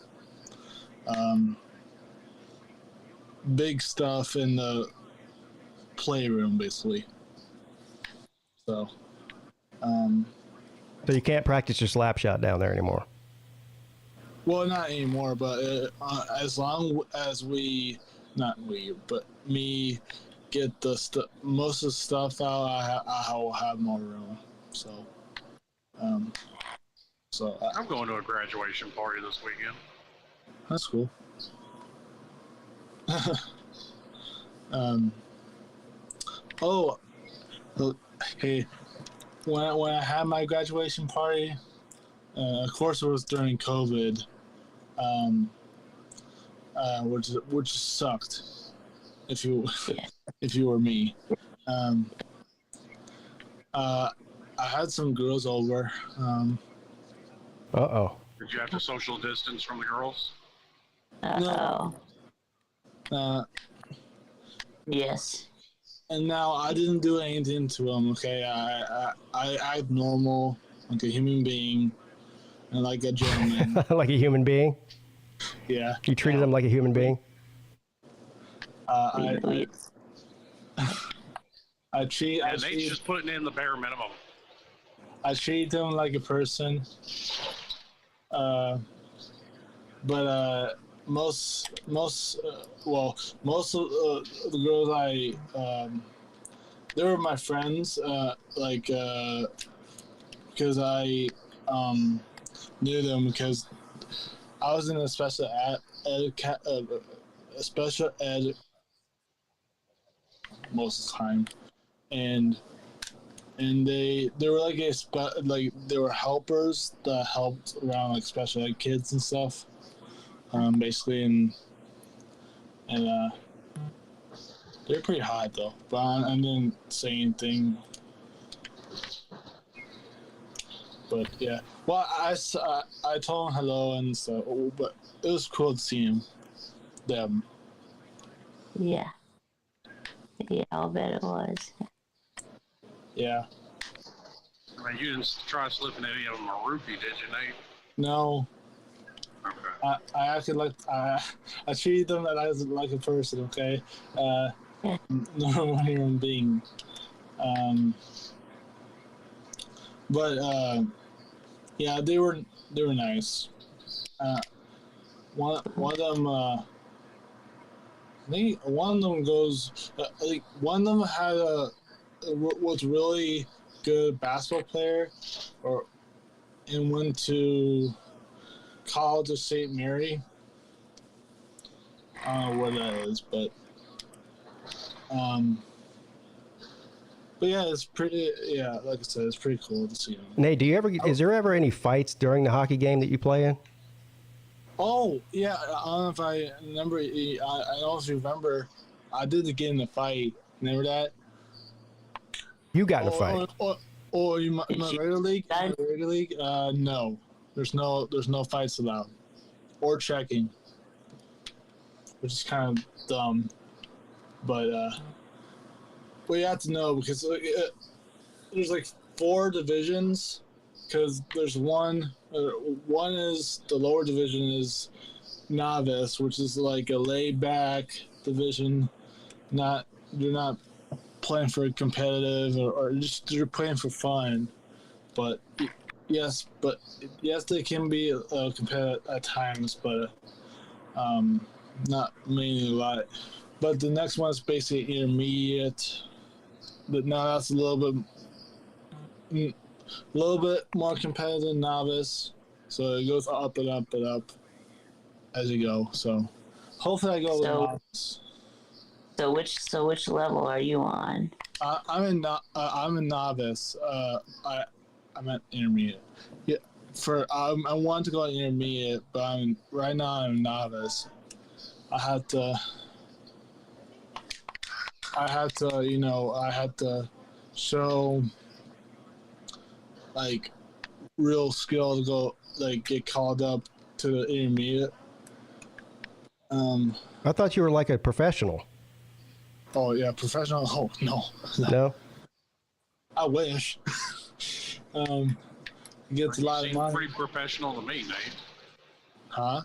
big stuff in the playroom, basically. So you can't practice your slap shot down there anymore. Well, not anymore, but as long as but me get the most of the stuff out, I will have more room. So, I'm going to a graduation party this weekend. That's cool. Hey, when I had my graduation party, of course it was during COVID, which sucked. If you were me, I had some girls over. Did you have to social distance from the girls? No. Yes. And now I didn't do anything to them. Okay, I act normal, like a human being, and like a gentleman. Like a human being? Yeah. You treated them like a human being? Nate's just putting in the bare minimum. I treat them like a person. But most of the girls they were my friends, because I knew them because I was in a special ed most of the time, and they were they were helpers that helped around like special ed kids and stuff, basically, and they're pretty hot though. But I didn't say anything. But yeah, well, I told them hello and stuff, but it was cool to see them. Yeah. Yeah, I'll bet it was. Yeah. I mean, you didn't try slipping any of them a roofie, did you, Nate? No. Okay. I acted like I treated them as like a person. Okay. No human being. But yeah, they were nice. One of them. I think one of them goes. One of them had was really good basketball player, and went to College of St. Mary. I don't know where that is, but yeah, it's pretty. Yeah, like I said, it's pretty cool to see them. Nate, is there ever any fights during the hockey game that you play in? Oh yeah, I don't know if I remember. I don't know if you remember. I did get in a fight. Remember that? You got in a fight. Or in my regular league? No. There's no fights allowed, or checking, which is kind of dumb. But you have to know because there's like 4 divisions. Because there's one is the lower division is novice, which is like a laid back division. You're not playing for competitive or just you're playing for fun. But yes, they can be competitive at times, but not mainly a lot. But the next one is basically intermediate. But now that's a little bit more competitive novice, so it goes up and up and up as you go. So hopefully I go with novice. So which level are you on? I'm a novice. I'm at intermediate. Yeah, I want to go intermediate, but right now I'm novice. I had to show like real skill to go like get called up to the intermediate. I thought you were like a professional. Oh yeah, professional. Oh no. No. I wish. Gets a lot of money. Pretty professional to me, Nate. Huh?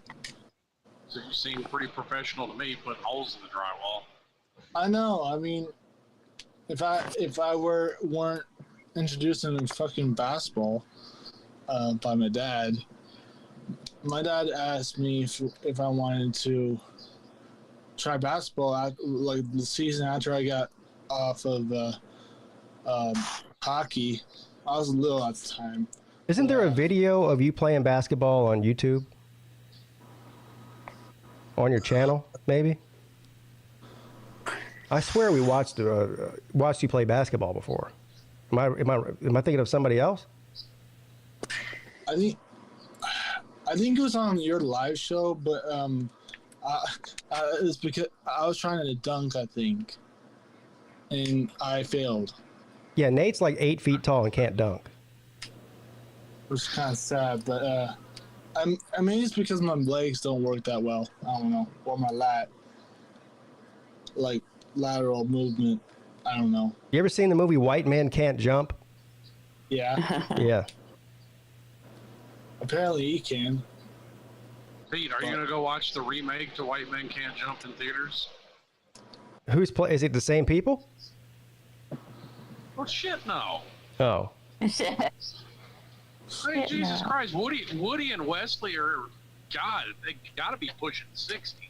So you seem pretty professional to me, putting holes in the drywall. I know. I mean, if I weren't introduced in fucking basketball by my dad asked me if I wanted to try basketball like the season after I got off of hockey. I was little at the time. Isn't there a video of you playing basketball on YouTube? On your channel, maybe? I swear we watched you play basketball before. Am I thinking of somebody else? I think it was on your live show, but it's because I was trying to dunk, I think, and I failed. Yeah, Nate's like 8 feet tall and can't dunk. Which is kind of sad, but I mean it's because my legs don't work that well. I don't know, or my lateral movement. I don't know. You ever seen the movie White Man Can't Jump? Yeah. Yeah. Apparently he can. Pete, are you gonna go watch the remake to White Men Can't Jump in theaters? Is it the same people? Well, shit, no. Oh. Hey, Jesus Christ, Woody and Wesley are, God, they gotta be pushing 60.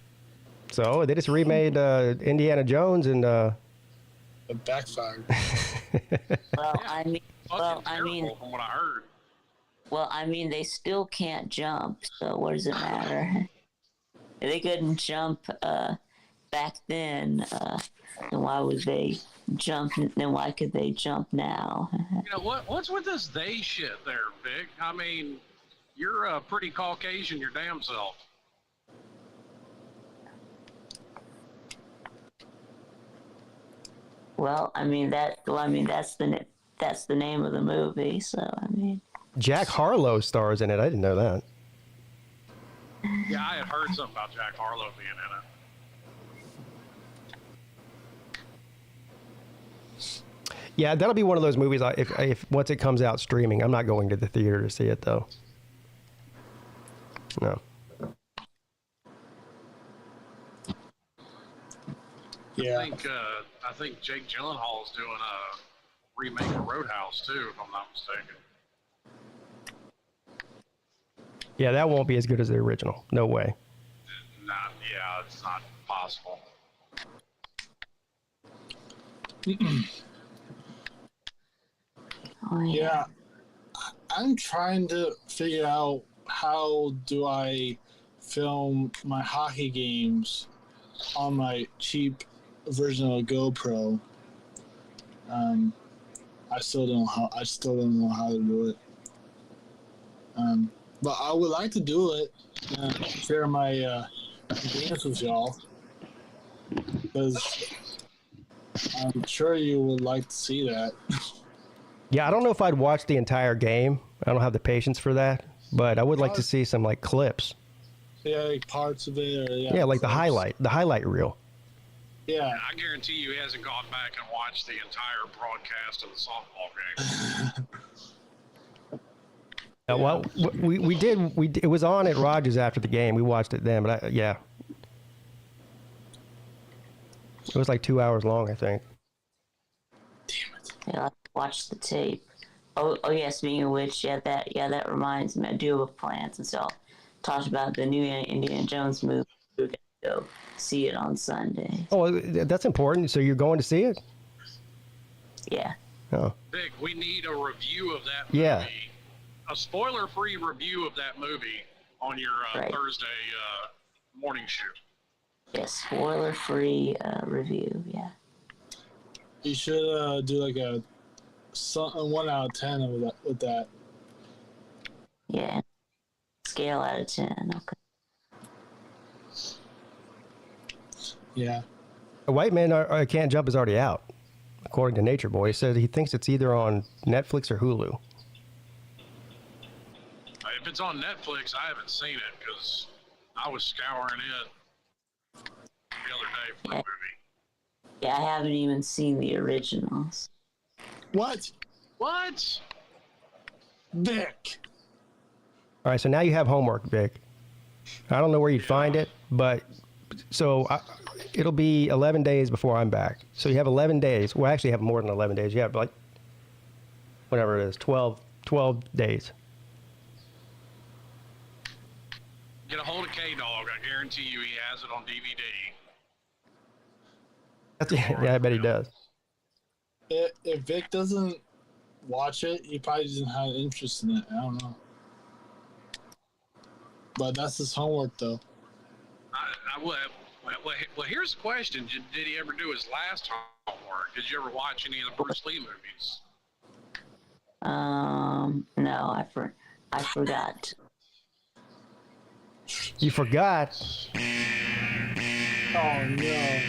So they just remade Indiana Jones and It backfired. Well, I mean, from what I heard. Well, I mean, they still can't jump, so what does it matter? If they couldn't jump back then, then why would they jump? Then why could they jump now? You know what's with this they shit there, Vic? I mean, you're pretty Caucasian your damn self. Well, I mean that's the name of the movie. So I mean, Jack Harlow stars in it. I didn't know that. Yeah, I had heard something about Jack Harlow being in it. Yeah, that'll be one of those movies. If once it comes out streaming, I'm not going to the theater to see it though. No. Yeah. I think Jake Gyllenhaal is doing a remake of Roadhouse too, if I'm not mistaken. Yeah, that won't be as good as the original. No way. Yeah, it's not possible. oh, Yeah, I'm trying to figure out how do I film my hockey games on my cheap version of a GoPro. I still don't know how to do it. But I would like to do it. Share my games with y'all, because I'm sure you would like to see that. Yeah, I don't know if I'd watch the entire game. I don't have the patience for that, but I would like to see some like clips. Yeah, like parts of it. Or, Yeah, like clips. the highlight reel. Yeah. I guarantee you he hasn't gone back and watched the entire broadcast of the softball game. Well, we did. It was on at Rogers after the game. We watched it then, but yeah. It was like 2 hours long, I think. Yeah, I'll watch the tape. Oh yeah, speaking of which, that reminds me. I do have plans, and so I'll talk about the new Indiana Jones movie. We're gonna go see it on Sunday. Oh, that's important. So you're going to see it? Yeah. Oh. Vic, we need a review of that movie. Yeah. A spoiler-free review of that movie on your Thursday morning shoot. Yes, spoiler-free review. Yeah. You should do like a 1 out of 10 with that. Yeah. Scale out of 10. Okay. Yeah. A White Man Can't Jump is already out, according to Nature Boy. He said he thinks it's either on Netflix or Hulu. If it's on Netflix, I haven't seen it because I was scouring it the other day for a movie. Yeah, I haven't even seen the originals. What? What? Vic. All right, so now you have homework, Vic. I don't know where you'd find it, but it'll be 11 days before I'm back. So you have 11 days. Well, actually, you have more than 11 days. You have like whatever it is, 12 days. Get a hold of K-Dog. I guarantee you he has it on DVD. Yeah, I bet he does. If Vic doesn't watch it, he probably doesn't have interest in it. I don't know. But that's his homework, though. Well, here's the question. Did he ever do his last homework? Did you ever watch any of the Bruce Lee movies? No, I forgot. You forgot? Oh, no.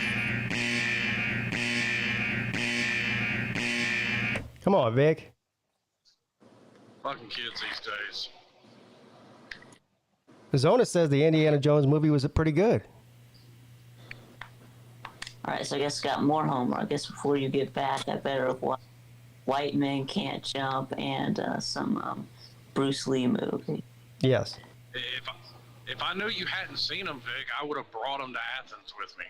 Come on, Vic. Fucking kids these days. Zona says the Indiana Jones movie was pretty good. All right, so I guess got more homework. I guess before you get back, I better have watched White Men Can't Jump and some Bruce Lee movie. Yes. If I knew you hadn't seen them, Vic, I would have brought them to Athens with me.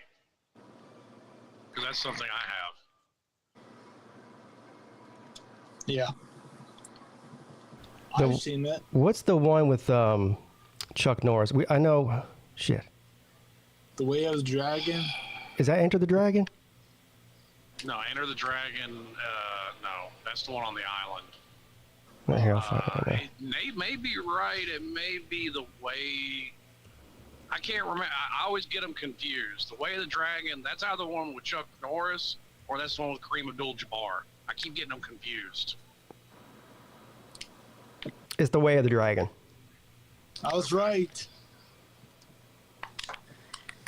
Because that's something I have. Yeah. I've seen that. What's the one with Chuck Norris? I know. Shit. The Way of the Dragon. Is that Enter the Dragon? No, Enter the Dragon. No, that's the one on the island. Here, I'll find it right Nate may be right. It may be The Way. I can't remember. I always get them confused. The Way of the Dragon. That's either the one with Chuck Norris or that's the one with Kareem Abdul-Jabbar. I keep getting them confused. It's The Way of the Dragon. I was right.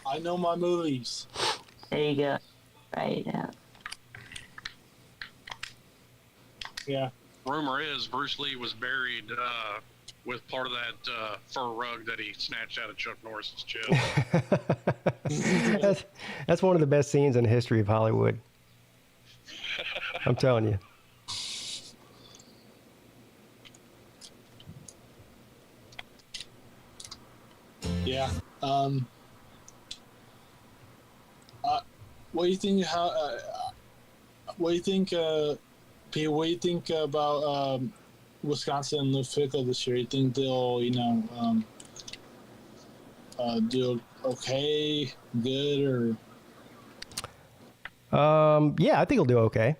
I know my movies. There you go. Right, yeah. Yeah. Rumor is Bruce Lee was buried with part of that fur rug that he snatched out of Chuck Norris's chest. That's one of the best scenes in the history of Hollywood. I'm telling you. Yeah. What do you think? What do you think, Pete? What do you think about Wisconsin and Lousville this year? You think they'll, do okay, good, or? Yeah, I think he'll do okay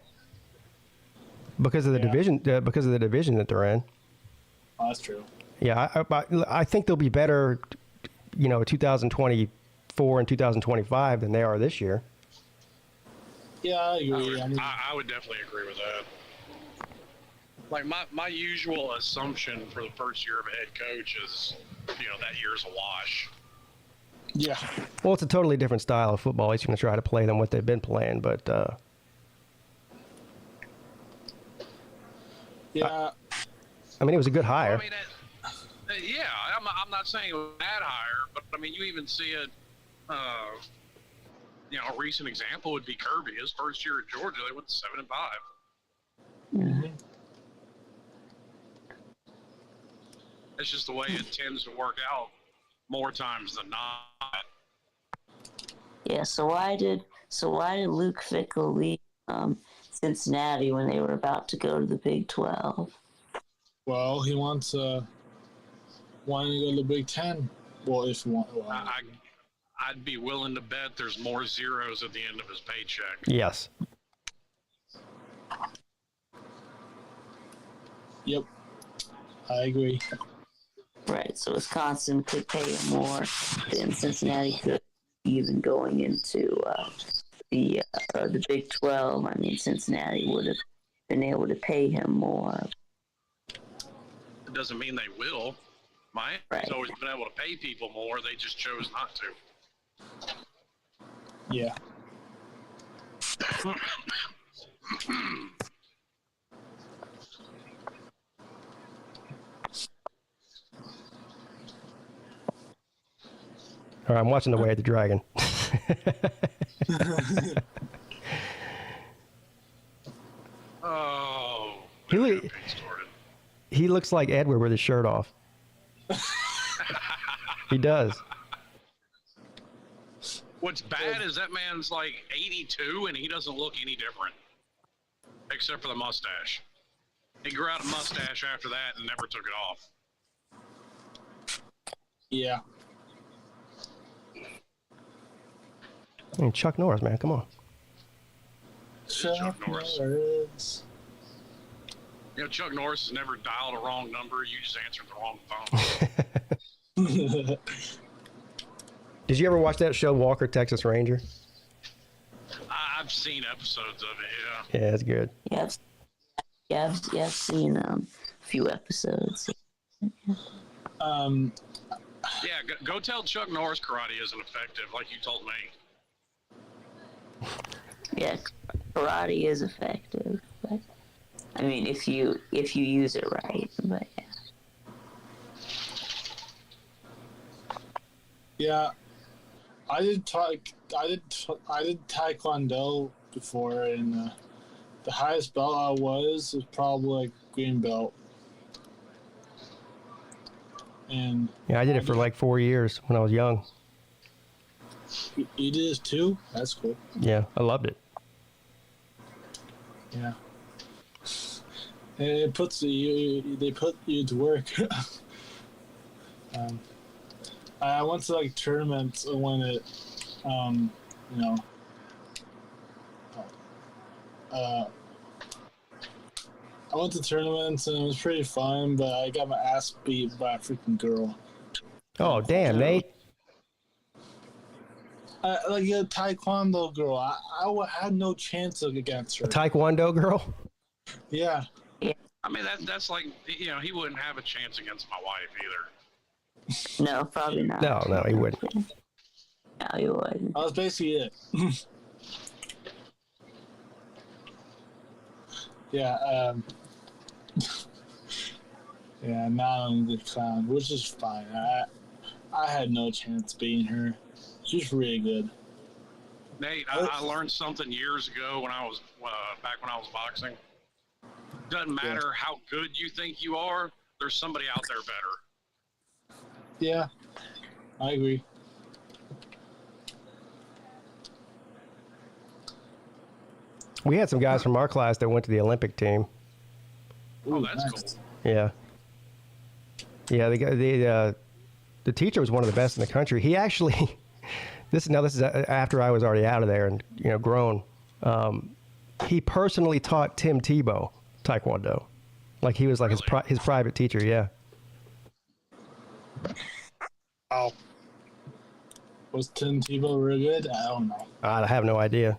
because of the division. Because of the division that they're in. Oh, that's true. Yeah, I think they'll be better, 2024 and 2025 than they are this year. Yeah, I agree. I would definitely agree with that. Like my usual assumption for the first year of a head coach is, that year's a wash. Yeah. Well, it's a totally different style of football. He's going to try to play than what they've been playing, but yeah. I mean, it was a good hire. Yeah, I'm not saying it was that hire, but I mean, you even see it. A recent example would be Kirby. His first year at Georgia, they went 7-5. Mm-hmm. It's just the way it tends to work out more times than not. Yeah. So why did Luke Fickell leave Cincinnati when they were about to go to the Big 12? Well, he wants wanting to go to the Big 10. Well, if you want. Well, I'd be willing to bet there's more zeros at the end of his paycheck. Yes. Yep. I agree. Right. So Wisconsin could pay him more than Cincinnati could, even going into the Big 12. I mean, Cincinnati would have been able to pay him more. doesn't mean they will. Miami's always been able to pay people more. They just chose not to. Yeah. All right, I'm watching The Way of the Dragon. Oh. He looks like Edward with his shirt off. He does. What's bad is that man's like 82 and he doesn't look any different. Except for the mustache. He grew out a mustache after that and never took it off. Yeah. I mean, Chuck Norris, man, come on. Chuck Norris. You know, Chuck Norris has never dialed a wrong number. You just answered the wrong phone. Did you ever watch that show, Walker, Texas Ranger? I've seen episodes of it, yeah. Yeah, it's good. I've seen a few episodes. Yeah, go tell Chuck Norris karate isn't effective, like you told me. Yeah, karate is effective, but I mean, if you use it right, but yeah. Yeah, I did taekwondo before, and the highest belt I was probably like green belt. And yeah, I did it for like 4 years when I was young. You did it too? That's cool. Yeah, I loved it. Yeah. And it puts they put you to work. I went to like tournaments when it, you know, I went to tournaments and it was pretty fun, but I got my ass beat by a freaking girl. Oh, damn, Nate. Like a taekwondo girl. I had no chance against her. A taekwondo girl? Yeah. I mean, that's like, you know, he wouldn't have a chance against my wife either. No, probably not. No, he wouldn't. No, he wouldn't. That was basically it. Yeah, yeah, now I'm the clown, which is fine. I had no chance beating her. She's really good. Nate, I learned something years ago when I was back when I was boxing. Doesn't matter how good you think you are, there's somebody out there better. Yeah, I agree. We had some guys from our class that went to the Olympic team. Oh, that's cool. Yeah. Yeah, the teacher was one of the best in the country. He actually, this is after I was already out of there and, you know, grown. He personally taught Tim Tebow Taekwondo. Like he was like his private teacher, yeah. Oh. Was Tim Tebow really good? I don't know. I have no idea.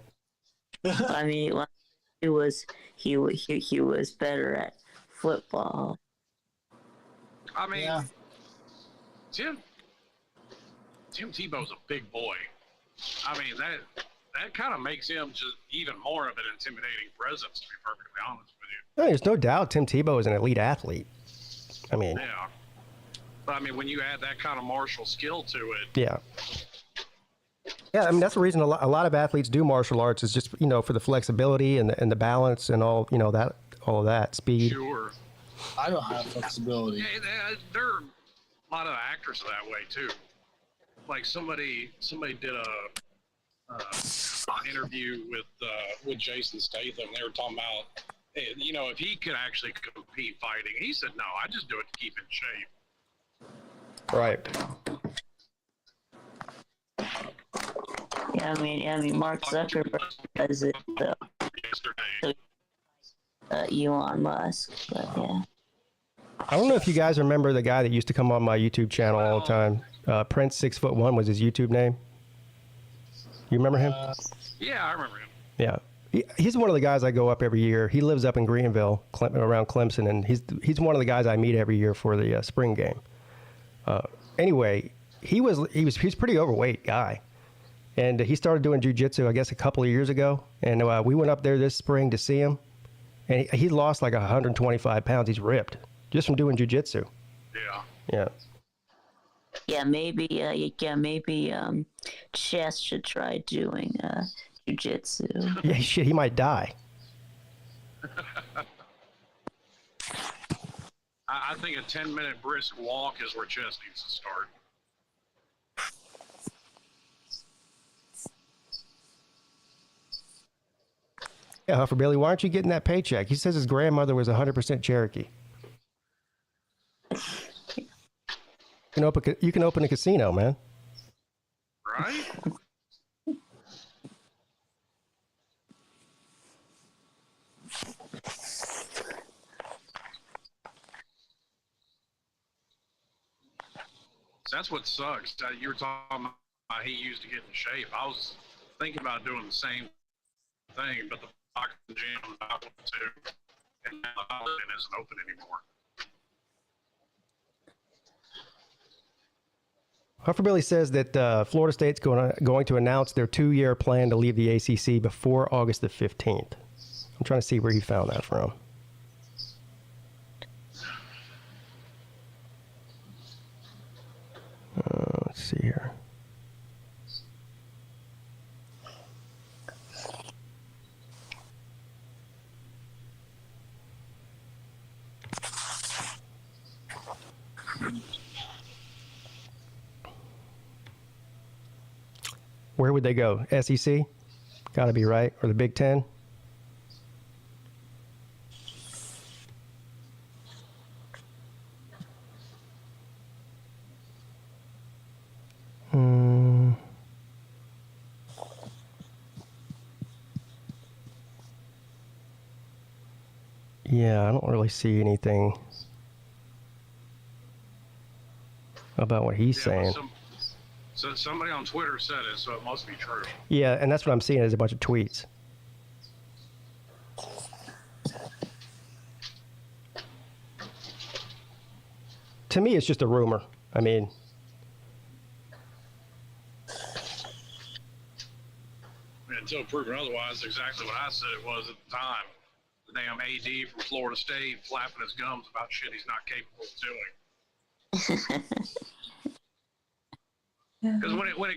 I mean, he was better at football. I mean, Tim Tebow's a big boy. I mean, that kind of makes him just even more of an intimidating presence, to be perfectly honest with you. No, there's no doubt Tim Tebow is an elite athlete. I mean, yeah. But I mean, when you add that kind of martial skill to it, yeah. Yeah, I mean that's the reason a lot of athletes do martial arts is just, you know, for the flexibility and the balance and all, you know, all of that speed. Sure. I don't have flexibility. Yeah, there are a lot of actors that way too. Like somebody did an interview with Jason Statham. They were talking about, hey, you know, if he could actually compete fighting. He said, no, I just do it to keep in shape. Right. Yeah, I mean, Mark Zuckerberg does it though. So, Elon Musk, but yeah. I don't know if you guys remember the guy that used to come on my YouTube channel all the time. Prince 6'1" was his YouTube name. You remember him? Yeah, I remember him. Yeah. He's one of the guys I go up every year. He lives up in Greenville, around Clemson, and he's one of the guys I meet every year for the spring game. Anyway, he's a pretty overweight guy, and he started doing jiu-jitsu, I guess, a couple of years ago. And we went up there this spring to see him, and he lost like 125 pounds. He's ripped just from doing jiu-jitsu. Yeah. Yeah, maybe. Chess should try doing jiu-jitsu. Yeah, shit, he might die. I think a 10-minute brisk walk is where chess needs to start. Yeah, Huffer Billy, why aren't you getting that paycheck? He says his grandmother was 100% Cherokee. You can open a casino, man. Right? That's what sucks. You were talking about how he used to get in shape. I was thinking about doing the same thing, but the boxing gym I went to and now the Holiday isn't open anymore. Huffer Billy says that Florida State's going to announce their 2-year plan to leave the ACC before August the 15th. I'm trying to see where he found that from. Let's see here. Where would they go? SEC? Got to be right. Or the Big Ten? Yeah, I don't really see anything about what he's saying. So somebody on Twitter said it, so it must be true. Yeah, and that's what I'm seeing is a bunch of tweets. To me, it's just a rumor. I mean, until proven otherwise, exactly what I said it was at the time. The damn AD from Florida State flapping his gums about shit he's not capable of doing. Because when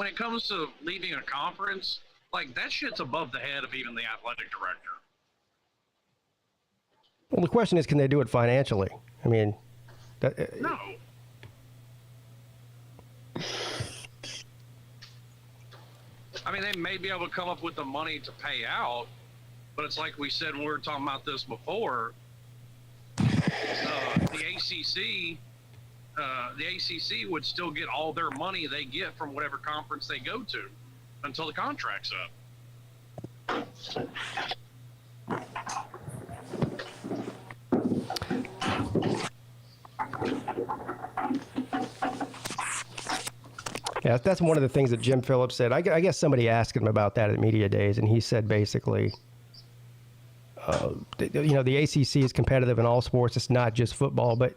it comes to leaving a conference, like that shit's above the head of even the athletic director. Well, the question is, can they do it financially? I mean, no. I mean, they may be able to come up with the money to pay out, but it's like we said when we were talking about this before. The ACC would still get all their money they get from whatever conference they go to until the contract's up. Yeah, that's one of the things that Jim Phillips said. I guess somebody asked him about that at Media Days, and he said basically, the ACC is competitive in all sports. It's not just football, but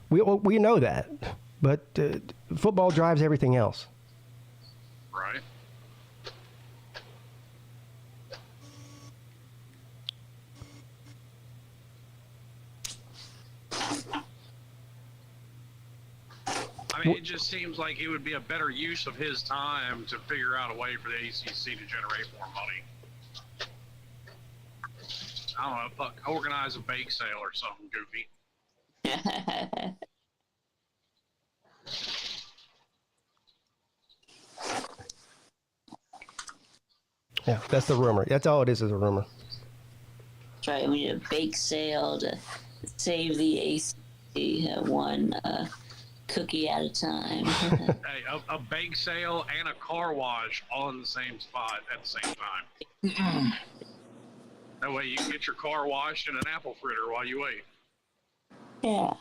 we know that. But football drives everything else. Right. I mean, it just seems like it would be a better use of his time to figure out a way for the ACC to generate more money. I don't know, organize a bake sale or something goofy. Yeah, that's the rumor. That's all it is a rumor. Right, we need a bake sale to save the ACC one cookie at a time. Hey, a bake sale and a car wash all in the same spot at the same time. That way you can get your car washed and an apple fritter while you wait. Yeah.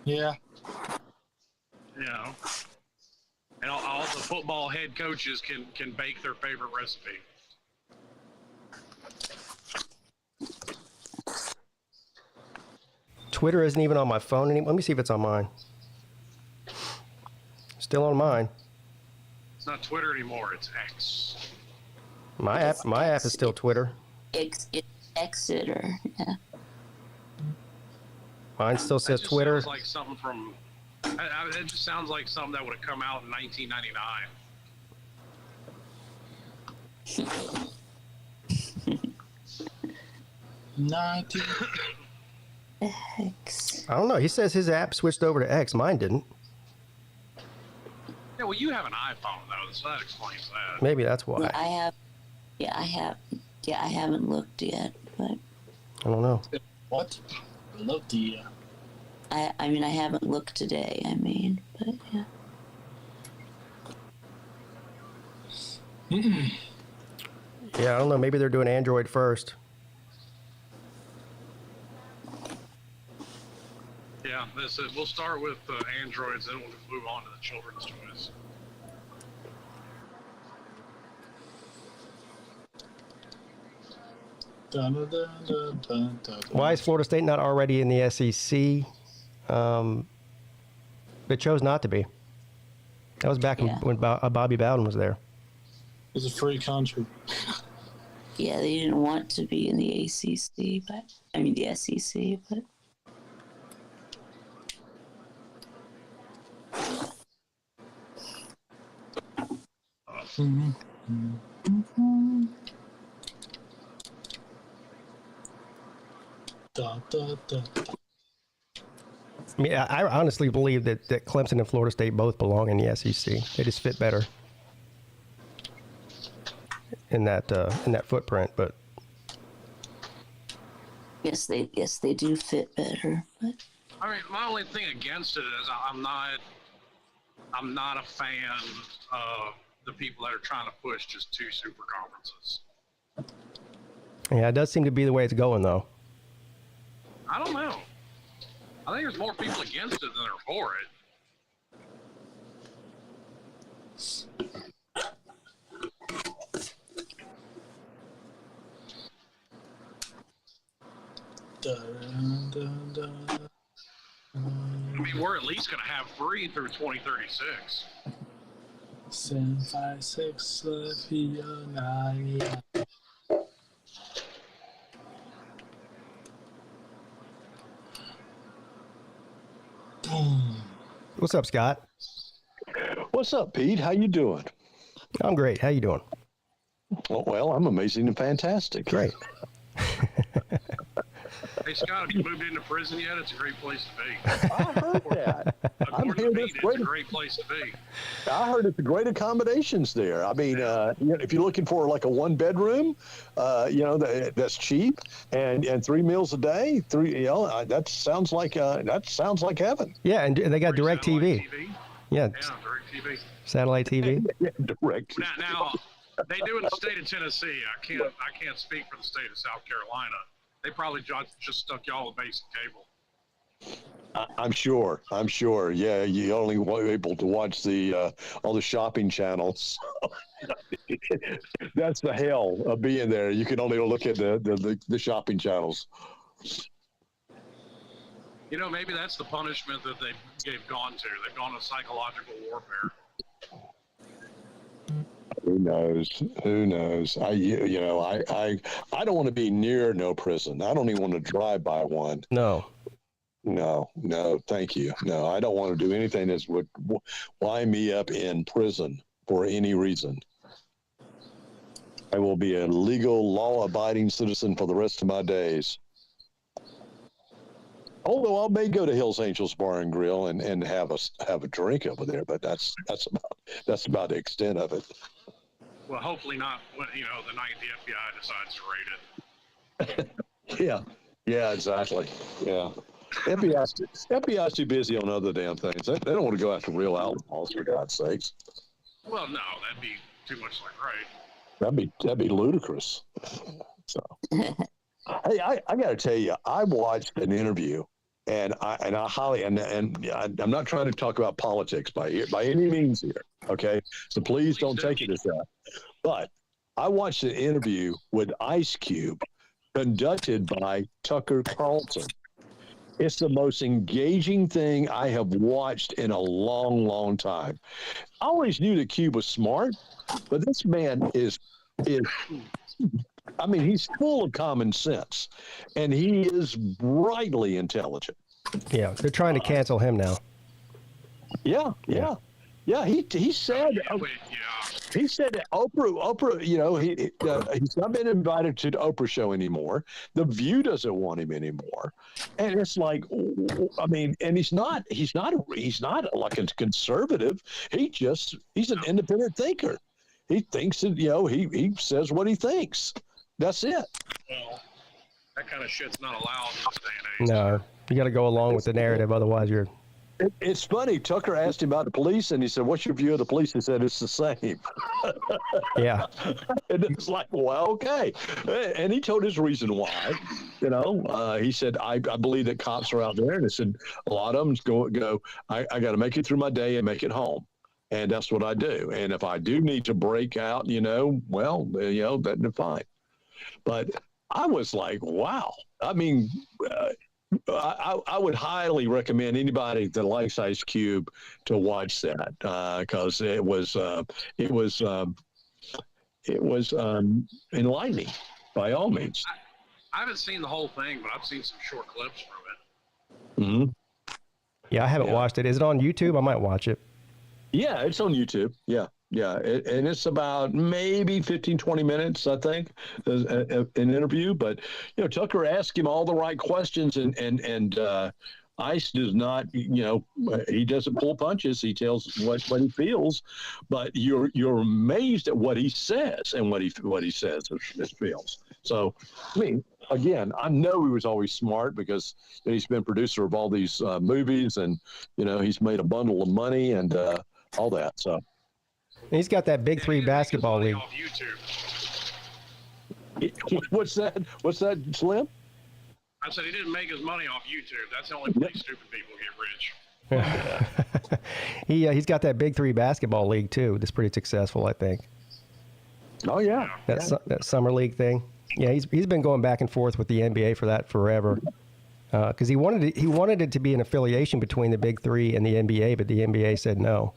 Yeah. You know. And And all the football head coaches can bake their favorite recipe. Twitter isn't even on my phone anymore. Let me see if it's on mine. Still on mine. It's not Twitter anymore. It's X. My app is still Twitter. It's Exeter. Yeah. Mine still says Twitter. Sounds like something from. It just sounds like something that would have come out in 1999. X. I don't know. He says his app switched over to X. Mine didn't. Yeah, well, you have an iPhone though, so that explains that. Maybe that's why. Well, I have. Yeah, I have. Yeah, I haven't looked yet, but. I don't know. What? Looked yet. I mean, I haven't looked today. I mean, but yeah. Yeah, I don't know. Maybe they're doing Android first. Yeah, we'll start with Androids, then we'll move on to the children's toys. Why is Florida State not already in the SEC? It chose not to be. That was back when Bobby Bowden was there. It's a free country. Yeah, they didn't want to be in the ACC, but I mean the SEC, but. I mean, I honestly believe that Clemson and Florida State both belong in the SEC. They just fit better in that footprint. But Yes, they do fit better. But I mean, my only thing against it is I'm not a fan of the people that are trying to push just 2 super conferences. yeah, it does seem to be the way it's going, though. I don't know. I think there's more people against it than are for it. I mean, we're at least going to have free through 2036. 7, 5, 6, 7, 9. What's up, Scott? What's up, Pete? How you doing? I'm great. How you doing? Well, I'm amazing and fantastic. Great. Hey, Scott, have you moved into prison yet? It's a great place to be. I heard that. According to Peete, it's a great place to be. I heard it's a great accommodations there. I mean, if you're looking for like a 1-bedroom, that's cheap and 3 meals a day, that sounds like heaven. Yeah, and they got direct TV. Yeah, direct TV. Satellite TV. Yeah, direct. Now, they do in the state of Tennessee. I can't speak for the state of South Carolina. They probably just stuck y'all with basic cable. I'm sure. Yeah, you only were able to watch all the shopping channels. That's the hell of being there. You can only look at the shopping channels. You know, maybe that's the punishment that they've gone to. They've gone to psychological warfare. Who knows? I don't want to be near no prison. I don't even want to drive by one. No, thank you. No, I don't want to do anything that would wind me up in prison for any reason. I will be a legal, law-abiding citizen for the rest of my days. Although I may go to Hills Angels Bar and Grill and have a drink over there, but that's about the extent of it. Well, hopefully not when, the night the FBI decides to raid it. Yeah, exactly. Yeah. FBI's too busy on other damn things. They don't want to go after real outlaws, for God's sakes. Well, no, that'd be too much like right. That'd be ludicrous. So, hey, I got to tell you, I watched an interview, and I highly and I'm not trying to talk about politics by any means here, Okay, so please don't take it as that. But I watched an interview with Ice Cube conducted by Tucker Carlson. It's the most engaging thing I have watched in a long, long time. I always knew that Cube was smart, but this man is I mean, he's full of common sense, and he is brightly intelligent. Yeah, they're trying to cancel him now. Yeah. He said that Oprah, you know, he's not been invited to the Oprah show anymore. The View doesn't want him anymore, and it's like, I mean, and he's not like a conservative. He's an independent thinker. He thinks that, you know, he says what he thinks. That's it. Well, that kind of shit's not allowed in this day and age. No, you got to go along with the narrative, otherwise you're. It's funny. Tucker asked him about the police, and he said, "What's your view of the police?" He said, "It's the same." Yeah. And it's like, well, okay. And he told his reason why. You know, he said, I believe that cops are out there, and he said a lot of them go. I got to make it through my day and make it home. And that's what I do. And if I do need to break out, you know, well, you know, that's fine. But I was like, wow. I mean, I would highly recommend anybody that likes Ice Cube to watch that because it was enlightening by all means. I haven't seen the whole thing, but I've seen some short clips from it. Mm-hmm. Yeah, I haven't watched it. Is it on YouTube? I might watch it. Yeah, it's on YouTube. Yeah. And it's about maybe 15, 20 minutes, I think, an interview. But, you know, Tucker asked him all the right questions, and Ice does not, you know, he doesn't pull punches. He tells what he feels, but you're amazed at what he says and what he says and feels. So, I mean, again, I know he was always smart because he's been producer of all these movies, and, you know, he's made a bundle of money and all that. So. He's got that Big Three basketball league. What's that, Slim? I said he didn't make his money off YouTube. That's the only place stupid people get rich. He's got that Big Three basketball league too. That's pretty successful, I think. Oh yeah, that summer league thing. Yeah, he's been going back and forth with the NBA for that forever. Because he wanted it to be an affiliation between the Big Three and the NBA, but the NBA said no,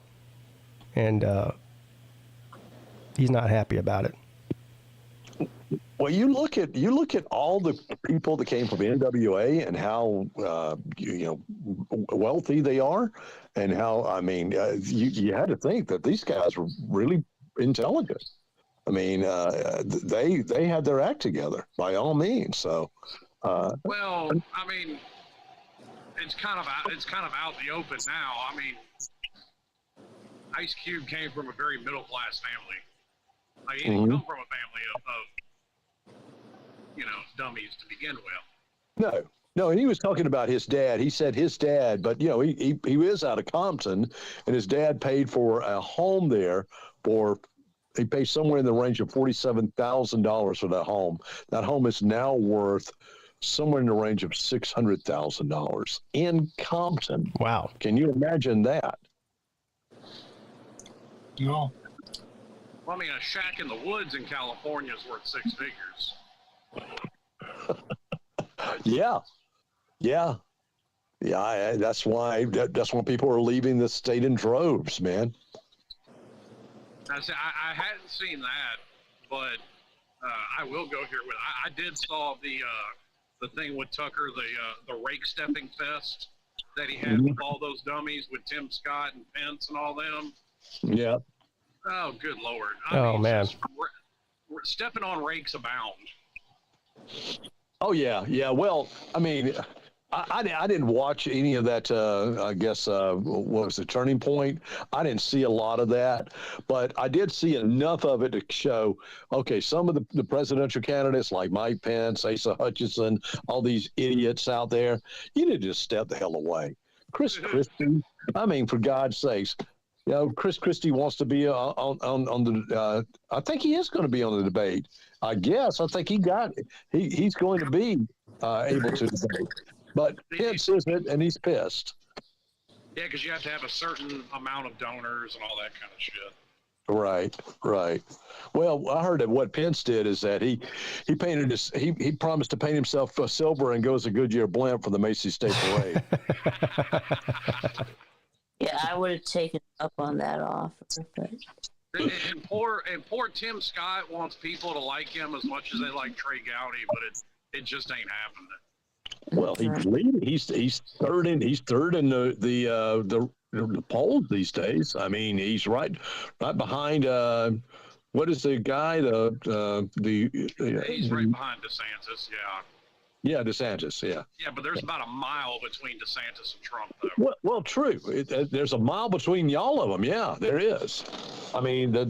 and he's not happy about it. Well, you look at all the people that came from NWA and how wealthy they are, and how, I mean, you had to think that these guys were really intelligent. I mean, they had their act together by all means. So, well, I mean, it's kind of out in the open now. I mean, Ice Cube came from a very middle class family. Like, he didn't come from a family of dummies to begin with. No, and he was talking about his dad. He said his dad, but he is out of Compton, and his dad paid for a home there he paid somewhere in the range of $47,000 for that home. That home is now worth somewhere in the range of $600,000 in Compton. Wow. Can you imagine that? No. Well, I mean, a shack in the woods in California is worth six figures. Yeah. That's why people are leaving the state in droves, man. I hadn't seen that, but I will go here with. I did saw the thing with Tucker, the rake stepping fest that he had with all those dummies with Tim Scott and Pence and all them. Yeah. Oh, good Lord. I mean, man. Stepping on rakes abound. Oh, yeah. Well, I mean, I didn't watch any of that, I guess, what was the Turning Point? I didn't see a lot of that, but I did see enough of it to show, okay, some of the presidential candidates like Mike Pence, Asa Hutchinson, all these idiots out there, you need to just step the hell away. Chris Christie, I mean, for God's sakes, Chris Christie wants to be on the. I think he is going to be on the debate. I guess. I think he's going to be able to debate. But Pence isn't, and he's pissed. Yeah, because you have to have a certain amount of donors and all that kind of shit. Right. Well, I heard that what Pence did is that he painted he promised to paint himself silver and go as a Goodyear blimp for the Macy's State Parade. Yeah, I would have taken up on that offer. But... And poor Tim Scott wants people to like him as much as they like Trey Gowdy, but it just ain't happening. Well, he's leading. He's third in the polls these days. I mean, he's right behind. What is the guy? He's right behind DeSantis. Yeah. Yeah, DeSantis. Yeah. Yeah, but there's about a mile between DeSantis and Trump, though. Well, true. There's a mile between all of them. Yeah, there is. I mean, the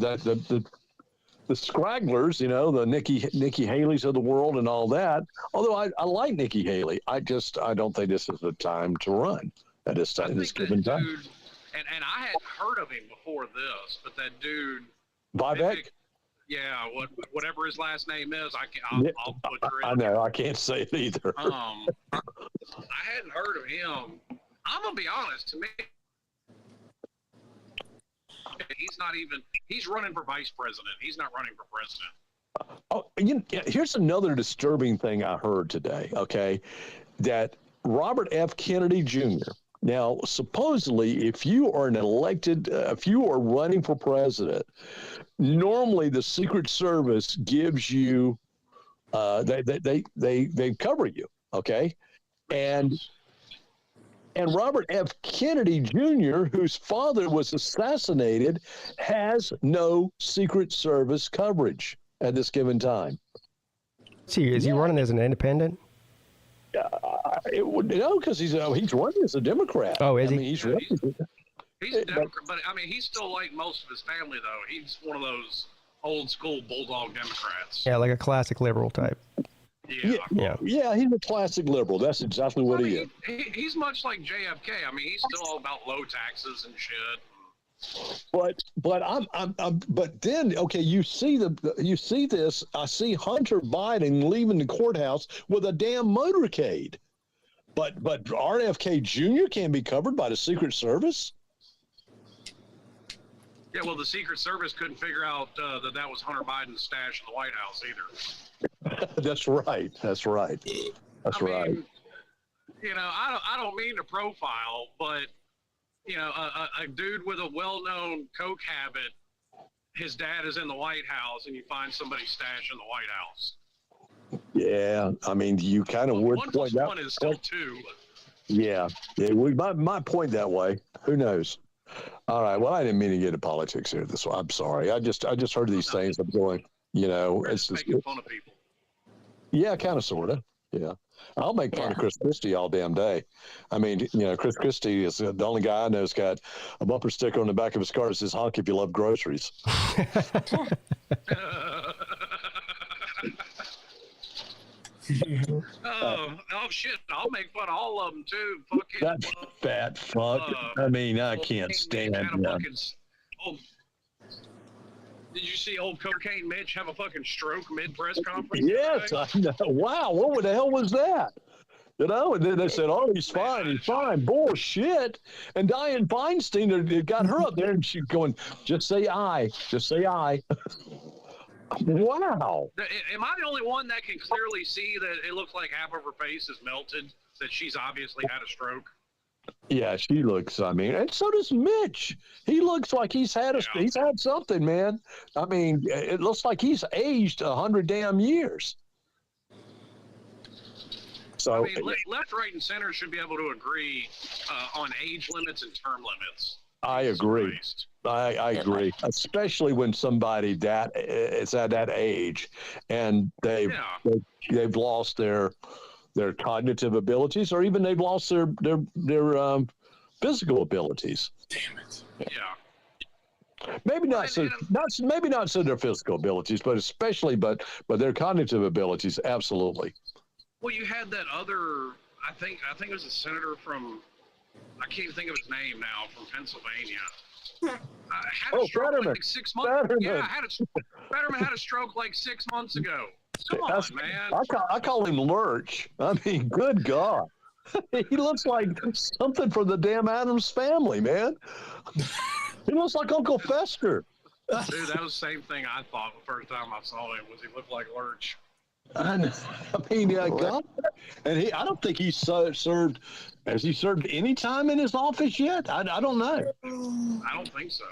scragglers, the Nikki Haley's of the world and all that. Although I like Nikki Haley, I don't think this is the time to run at this given time. Dude, and I had heard of him before this, but that dude Vivek. Yeah, whatever his last name is, I'll butcher it. I know, I can't say it either. I hadn't heard of him. I'm gonna be honest. To me, he's running for vice president. He's not running for president. Oh, here's another disturbing thing I heard today. Okay, that Robert F. Kennedy Jr. Now, supposedly, if you are if you are running for president, normally the Secret Service gives you, they cover you, okay, and Robert F. Kennedy Jr., whose father was assassinated, has no Secret Service coverage at this given time. Is he running as an independent? Because he's running as a Democrat. Oh, is he? I mean, he's running. He's a Democrat, but I mean, he's still like most of his family, though. He's one of those old school Bulldog Democrats. Yeah, like a classic liberal type. Yeah, he's a classic liberal. That's exactly what he is. He's much like JFK. I mean, he's still all about low taxes and shit. But then okay, you see this. I see Hunter Biden leaving the courthouse with a damn motorcade. But RFK Jr. can't be covered by the Secret Service. Yeah, well, the Secret Service couldn't figure out that was Hunter Biden's stash in the White House either. That's right. I mean, I don't mean to profile, but a dude with a well-known coke habit, his dad is in the White House, and you find somebody's stash in the White House. Yeah, I mean, you kind of would point that. 1 + 1 is still 2. Yeah, we might point that way. Who knows? All right. Well, I didn't mean to get into politics here. I'm sorry. I just heard these things. I'm going. It's just making fun of people. Yeah, kind of, sort of. Yeah. I'll make fun of Chris Christie all damn day. I mean, Chris Christie is the only guy I know who's got a bumper sticker on the back of his car that says "Honk if you love groceries." Oh shit! I'll make fun of all of them too. Fucking that fat fuck. I mean, I can't stand him. Did you see old Cocaine Mitch have a fucking stroke mid press conference? Yes, I know. Wow, what the hell was that? And then they said, "Oh, he's fine. Bullshit. And Dianne Feinstein got her up there, and she's going, "Just say I. Just say I." Wow. Am I the only one that can clearly see that it looks like half of her face is melted? That she's obviously had a stroke. Yeah, she looks. I mean, and so does Mitch. He looks like he's had something, man. I mean, it looks like he's aged 100 damn years. So, I mean, left, right, and center should be able to agree on age limits and term limits. I agree. I agree, especially when somebody is at that age, and they've lost their cognitive abilities, or even they've lost their physical abilities. Damn it! Yeah. Maybe not so their physical abilities, but their cognitive abilities, absolutely. Well, you had that other. I think it was a senator from. I can't even think of his name now, from Pennsylvania. Had a stroke Fetterman. like 6 months. Fetterman. Yeah, Fetterman had a stroke like 6 months ago. Come on, man. I call him Lurch. I mean, good God. He looks like something from the damn Addams Family, man. He looks like Uncle Fester. Dude, that was the same thing I thought the first time I saw him. Was he looked like Lurch? I mean, yeah, God. And I don't think he's served. Has he served any time in his office yet? I don't know. I don't think so.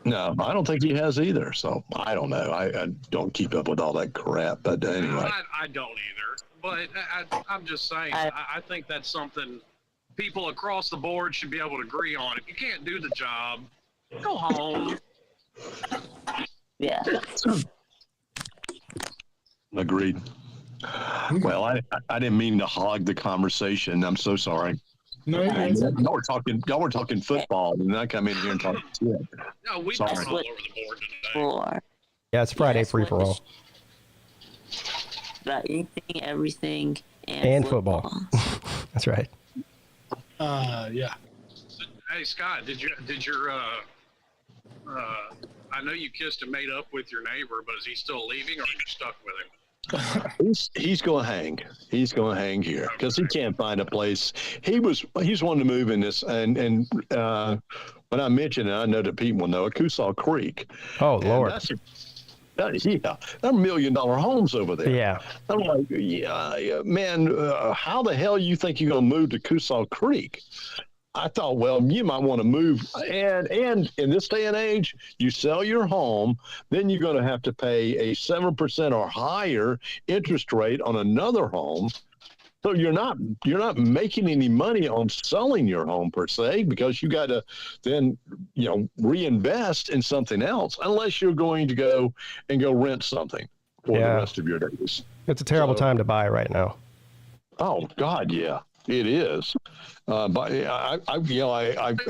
No, I don't think he has either. So I don't know. I don't keep up with all that crap. But anyway, I don't either. But I'm just saying. I think that's something people across the board should be able to agree on. If you can't do the job, go home. Yeah. Agreed. Well, I didn't mean to hog the conversation. I'm so sorry. No, y'all were talking football, and then I come in here and talk shit. No, we've Sorry. gone all over the board today. Yeah, it's Friday free for all. About anything, everything, and football. That's right. Yeah. Hey Scott, did your I know you kissed and made up with your neighbor, but is he still leaving, or are you stuck with him? He's going to hang. He's going to hang here because he can't find a place. He's wanting to move in this, and when I mentioned it, I know that Pete will know it. Coosaw Creek. Oh Lord. They're $1 million homes over there. Yeah. I'm like, man, how the hell you think you're going to move to Coosaw Creek? I thought, well, you might want to move. And in this day and age, you sell your home, then you're going to have to pay a 7% or higher interest rate on another home. So you're not making any money on selling your home per se, because you got to then, reinvest in something else, unless you're going to go rent something for the rest of your days. It's a terrible time to buy right now. Oh God, yeah, it is. But I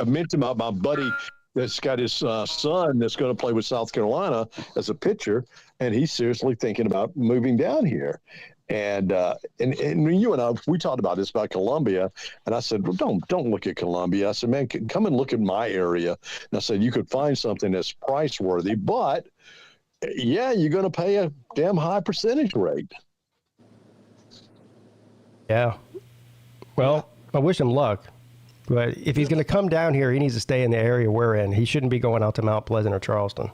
mentioned about my buddy that's got his son that's going to play with South Carolina as a pitcher, and he's seriously thinking about moving down here. And you and I, we talked about this about Columbia, and I said, well, don't look at Columbia. I said, man, come and look at my area. And I said, you could find something that's price worthy, but yeah, you're going to pay a damn high percentage rate. Yeah. Well, I wish him luck, but if he's going to come down here, he needs to stay in the area we're in. He shouldn't be going out to Mount Pleasant or Charleston.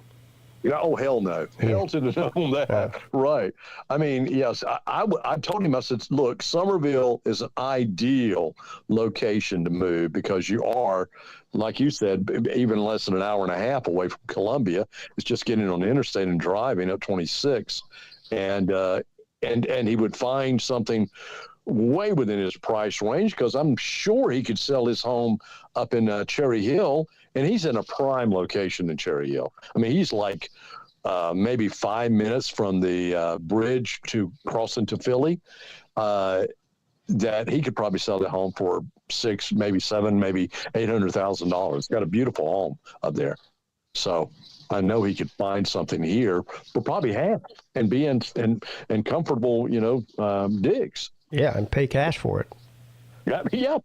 Yeah, oh, hell no. Hell to the no on that. Yeah. Right. I mean, yes, I told him, I said, look, Summerville is an ideal location to move because you are, like you said, even less than an hour and a half away from Columbia. It's just getting on the interstate and driving up 26. And he would find something way within his price range, because I'm sure he could sell his home up in Cherry Hill, and he's in a prime location in Cherry Hill. I mean, he's like maybe 5 minutes from the bridge to crossing to Philly, that he could probably sell the home for $600,000, maybe $700,000, maybe $800,000. Got a beautiful home up there. So I know he could find something here for probably half and be in comfortable, digs. Yeah, and pay cash for it. Yeah,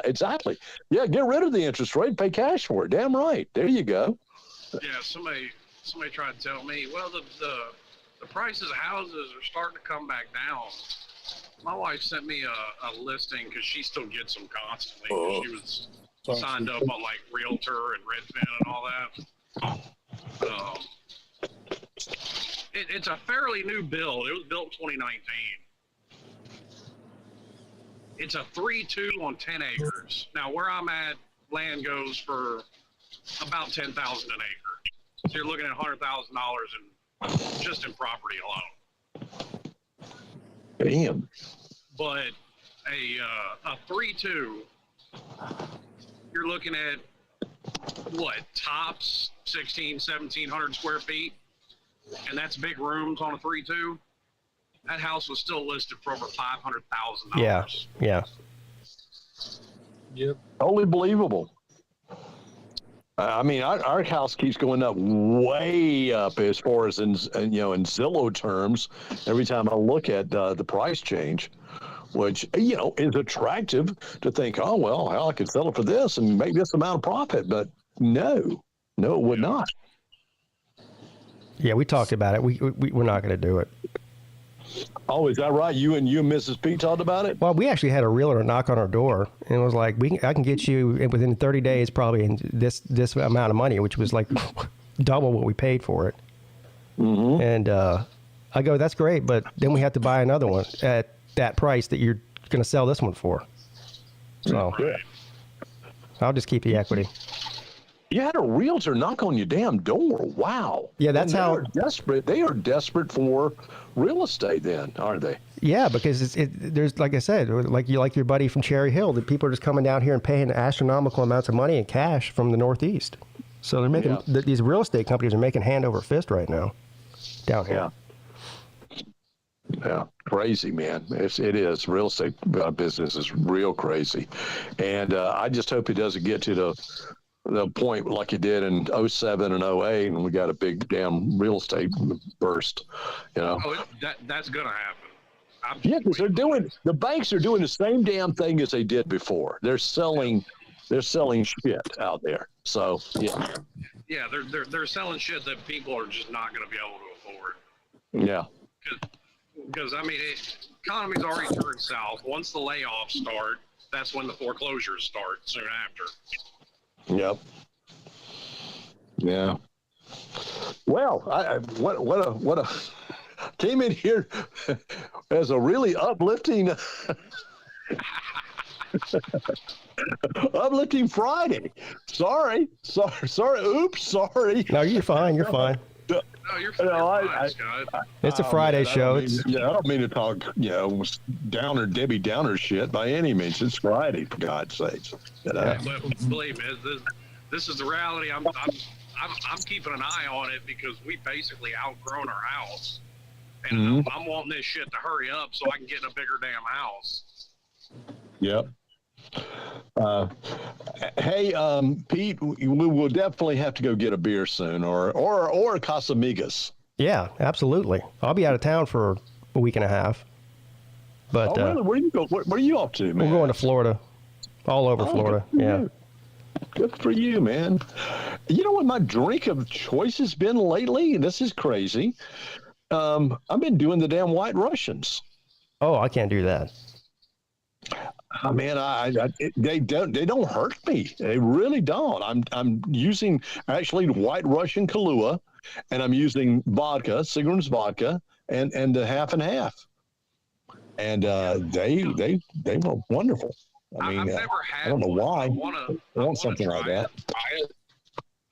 exactly. Yeah, get rid of the interest rate, pay cash for it. Damn right. There you go. Yeah, somebody tried to tell me, well, the prices of houses are starting to come back down. My wife sent me a listing because she still gets them constantly. She was signed up on like Realtor and Redfin and all that. It's a fairly new build. It was built 2019. It's a 3-2 on 10 acres. Now, where I'm at, land goes for about $10,000 an acre. So you're looking at $100,000 just in property alone. Damn. But a 3-2, you're looking at what, tops 1,700 square feet, and that's big rooms on a 3-2. That house was still listed for over $500,000. Yeah. Yep. Totally believable. I mean, our house keeps going up way up as far as in Zillow terms. Every time I look at the price change, which is attractive to think, oh well, I could sell it for this and make this amount of profit, but no, it would not. Yeah, we talked about it. We're not going to do it. Oh, is that right? You and Mrs. Peete talked about it? Well, we actually had a realtor knock on our door and was like, I can get you within 30 days probably in this amount of money, which was like double what we paid for it. Mm-hmm. And I go, that's great, but then we have to buy another one at that price that you're going to sell this one for. So I'll just keep the equity. You had a realtor knock on your damn door. Wow. Yeah, that's how desperate. They are desperate for real estate then, aren't they? Yeah, because there's, like I said, like your buddy from Cherry Hill, that people are just coming down here and paying astronomical amounts of money in cash from the Northeast. So they're making these real estate companies are making hand over fist right now down here. Yeah, crazy, man. It is. Real estate business is real crazy. And I just hope it doesn't get to the point like it did in 07 and 08, and we got a big damn real estate burst, Oh, that's going to happen. Yeah, because the banks are doing the same damn thing as they did before. They're selling shit out there. So, yeah. Yeah, they're selling shit that people are just not going to be able to afford. Yeah. Because, I mean, economy's already turned south. Once the layoffs start, that's when the foreclosures start soon after. Yep. Yeah. Well, what a came in here as a really uplifting Friday. Sorry. Oops. Sorry. No, you're fine. You're fine. No, you're fine, Scott. It's a Friday show. I don't mean to talk, Downer Debbie Downer shit by any means. It's Friday, for God's sakes. But believe me, this is the reality. I'm keeping an eye on it because we basically outgrown our house, and I'm wanting this shit to hurry up so I can get in a bigger damn house. Yep. Hey, Pete, we will definitely have to go get a beer soon, or a Casamigas. Yeah, absolutely. I'll be out of town for a week and a half. But really? Where you go? Where are you off to, man? We're going to Florida, all over Florida. Yeah. Good for you, man. You know what my drink of choice has been lately? This is crazy. I've been doing the damn White Russians. Oh, I can't do that. Man, they don't hurt me. They really don't. I'm using actually White Russian Kahlua, and I'm using vodka, Seagram's vodka, and the half and half. And they were wonderful. I mean, I don't know why. I want something like that.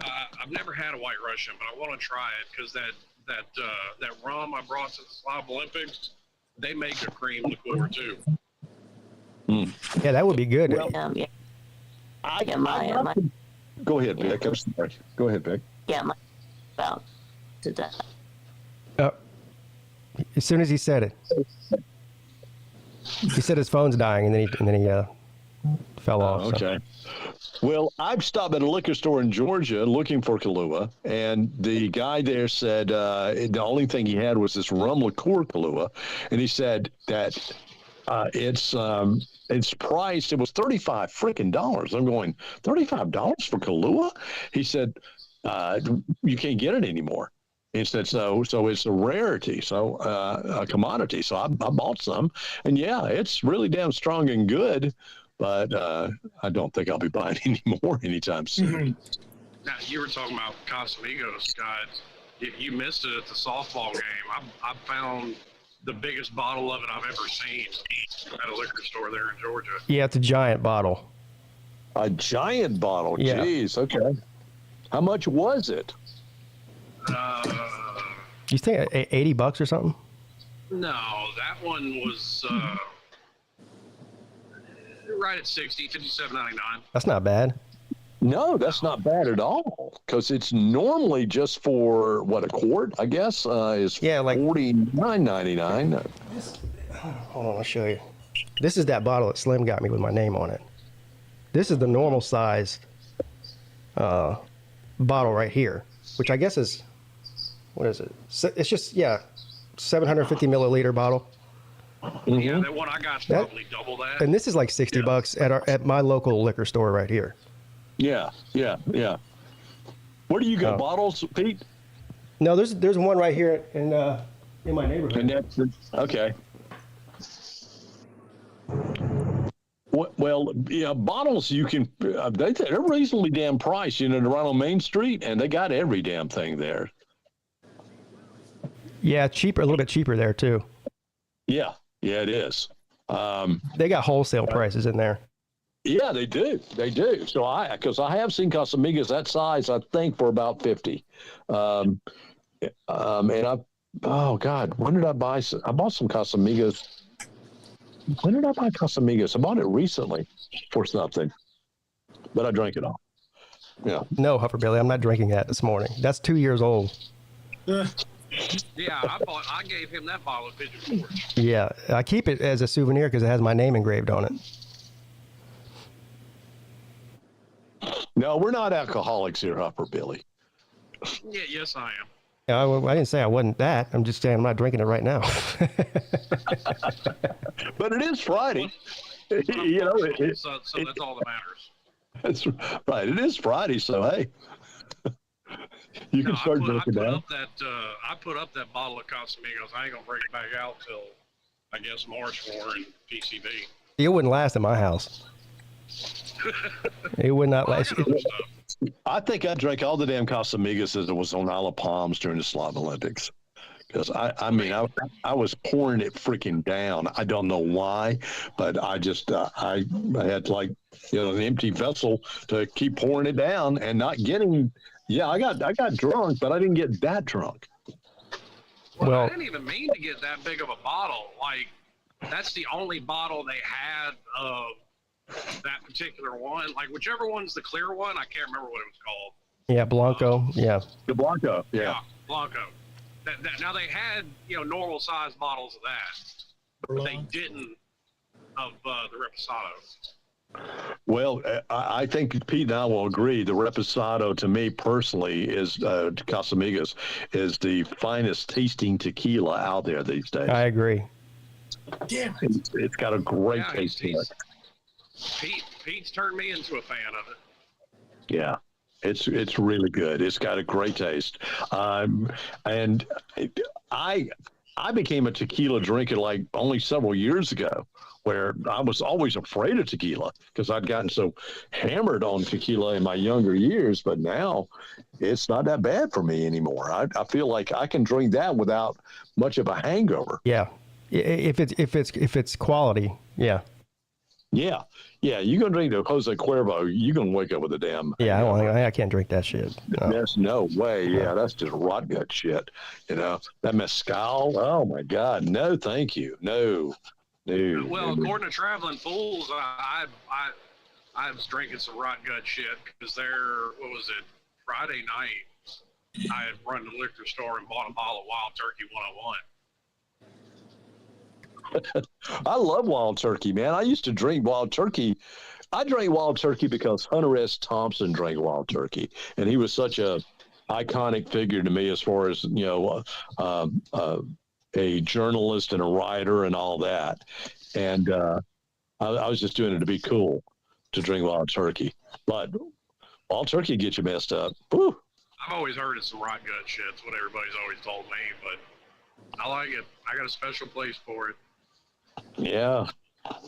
I've never had a White Russian, but I want to try it because that rum I brought to the Slav Olympics, they make a cream liqueur too. Yeah, that would be good. Well, Go ahead, Vic. I'm sorry. Go ahead, Vic. Yeah, about to that. As soon as he said it, he said his phone's dying, and then he fell off. Okay. So. Well, I've stopped at a liquor store in Georgia looking for Kahlua, and the guy there said the only thing he had was this rum liqueur Kahlua, and he said that it's priced. It was $35 freaking. I'm going $35 for Kahlua. He said you can't get it anymore. He said so it's a rarity, so a commodity. So I bought some, and yeah, it's really damn strong and good. But I don't think I'll be buying any more anytime soon. Now, you were talking about Casamigos, Scott. If you missed it at the softball game, I found the biggest bottle of it I've ever seen at a liquor store there in Georgia. Yeah, it's a giant bottle. A giant bottle? Yeah. Jeez, okay. How much was it? You think $80 or something? No, that one was right at $57.99. That's not bad. No, that's not bad at all. Because it's normally just for what, a quart? I guess is like $49.99. Hold on, I'll show you. This is that bottle that Slim got me with my name on it. This is the normal sized bottle right here, which I guess is, what is it? It's just 750 milliliter bottle. Yeah, that one I got probably double that. And this is like $60 at my local liquor store right here. Yeah. Where do you get bottles, Pete? No, there's one right here in In my neighborhood. And that's okay. Well, yeah, bottles you can. They're reasonably damn priced, you know, around on Main Street, and they got every damn thing there. Yeah, cheaper, a little bit cheaper there too. Yeah, it is. They got wholesale prices in there. Yeah, they do. So because I have seen Casamigos that size, I think for about 50. And oh God, when did I buy? I bought some Casamigos. When did I buy Casamigos? I bought it recently for something, but I drank it all. Yeah. No, Hufferbilly, I'm not drinking that this morning. That's 2 years old. Yeah, I gave him that bottle of Pigeon Forge. Yeah, I keep it as a souvenir because it has my name engraved on it. No, we're not alcoholics here, Hufferbilly. Yeah, yes, I am. I didn't say I wasn't that. I'm just saying I'm not drinking it right now. But it is Friday. You know, So that's all that matters. That's right. It is Friday, so hey, you can start drinking now. I put up that bottle of Casamigos. I ain't gonna bring it back out till I guess March 4 in PCB. It wouldn't last in my house. It would not last. I think I drank all the damn Casamigos as it was on Isle of Palms during the Slav Olympics. Because I was pouring it freaking down. I don't know why, but I just I had like an empty vessel to keep pouring it down and not getting. Yeah, I got drunk, but I didn't get that drunk. Well, I didn't even mean to get that big of a bottle. Like that's the only bottle they had of that particular one. Like whichever one's the clear one, I can't remember what it was called. Yeah, Blanco. Yeah. The Blanco. Yeah. Blanco. Now they had normal size bottles of that, but they didn't of the Reposado. Well, I think Pete and I will agree. The Reposado, to me personally, is Casamigos is the finest tasting tequila out there these days. I agree. Damn it! It's got a great taste to it. Pete's turned me into a fan of it. Yeah. It's really good. It's got a great taste. And I became a tequila drinker like only several years ago, where I was always afraid of tequila because I'd gotten so hammered on tequila in my younger years. But now it's not that bad for me anymore. I feel like I can drink that without much of a hangover. Yeah, if it's quality. Yeah. Yeah. You're gonna drink the Jose Cuervo. You're gonna wake up with a damn. Yeah, I can't drink that shit. No. There's no way. Yeah, that's just rot gut shit. That mezcal. Oh my God, no, thank you, no. Well, according to Traveling Fools, I was drinking some rot gut shit because what was it, Friday night? I had run to the liquor store and bought a bottle of Wild Turkey 101. I love Wild Turkey, man. I used to drink Wild Turkey. I drank Wild Turkey because Hunter S. Thompson drank Wild Turkey, and he was such a iconic figure to me as far as a journalist and a writer and all that. And I was just doing it to be cool to drink Wild Turkey, but Wild Turkey gets you messed up. Woo. I've always heard it's some rot gut shit. It's what everybody's always told me, but I like it. I got a special place for it. Yeah,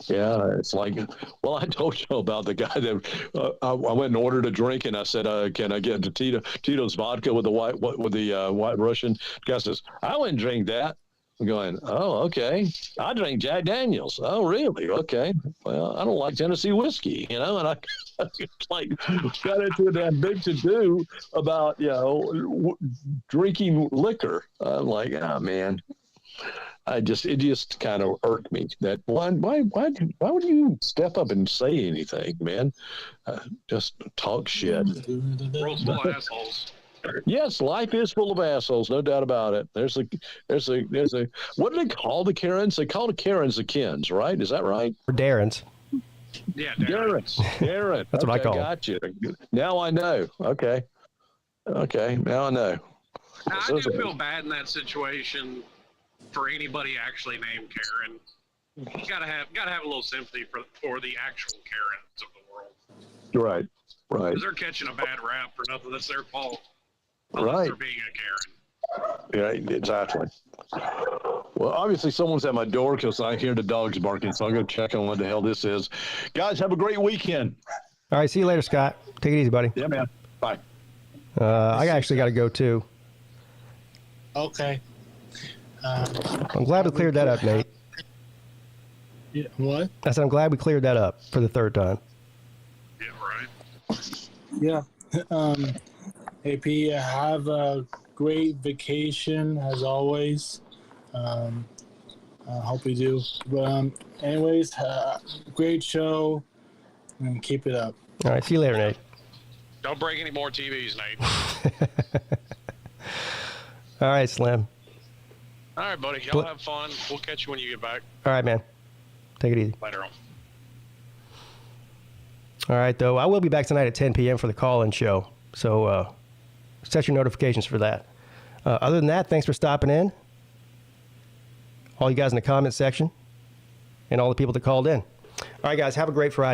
it's like, well, I told you about the guy that I went and ordered a drink, and I said, "Can I get the Tito's vodka with the white Russian?" The guy says, "I wouldn't drink that." I'm going, "Oh, okay. I drink Jack Daniels." "Oh, really? Okay. Well, I don't like Tennessee whiskey, and I like got into a damn big to do about drinking liquor. I'm like, oh man. It just kind of irked me that why would you step up and say anything, man? Just talk shit. World's full of assholes. Yes, life is full of assholes, no doubt about it. There's a what do they call the Karens? They call the Karens the Kens, right? Is that right? Or Darrens. Yeah, Darren. That's what I call them. Got you. Now I know. Okay, now I know. Now, I do feel bad in that situation for anybody actually named Karen. You gotta have a little sympathy for the actual Karens of the world. Right. Because they're catching a bad rap for nothing that's their fault. Unless Right. they're being a Karen. Yeah, exactly. Well, obviously someone's at my door because I hear the dogs barking, so I'll go check on what the hell this is. Guys, have a great weekend. All right, see you later, Scott. Take it easy, buddy. Yeah, man. Bye. I actually got to go too. Okay. I'm glad we cleared that up, Nate. Yeah, what? I said I'm glad we cleared that up for the third time. Yeah. AP, have a great vacation as always. I hope you do. But anyways, great show and keep it up. All right, see you later, Nate. Don't break any more TVs, Nate. All right, Slim. All right, buddy. Y'all have fun. We'll catch you when you get back. All right, man. Take it easy. Later on. All right, though. I will be back tonight at 10 p.m. for the call-in show. So set your notifications for that. Other than that, thanks for stopping in. All you guys in the comment section and all the people that called in. All right, guys. Have a great Friday.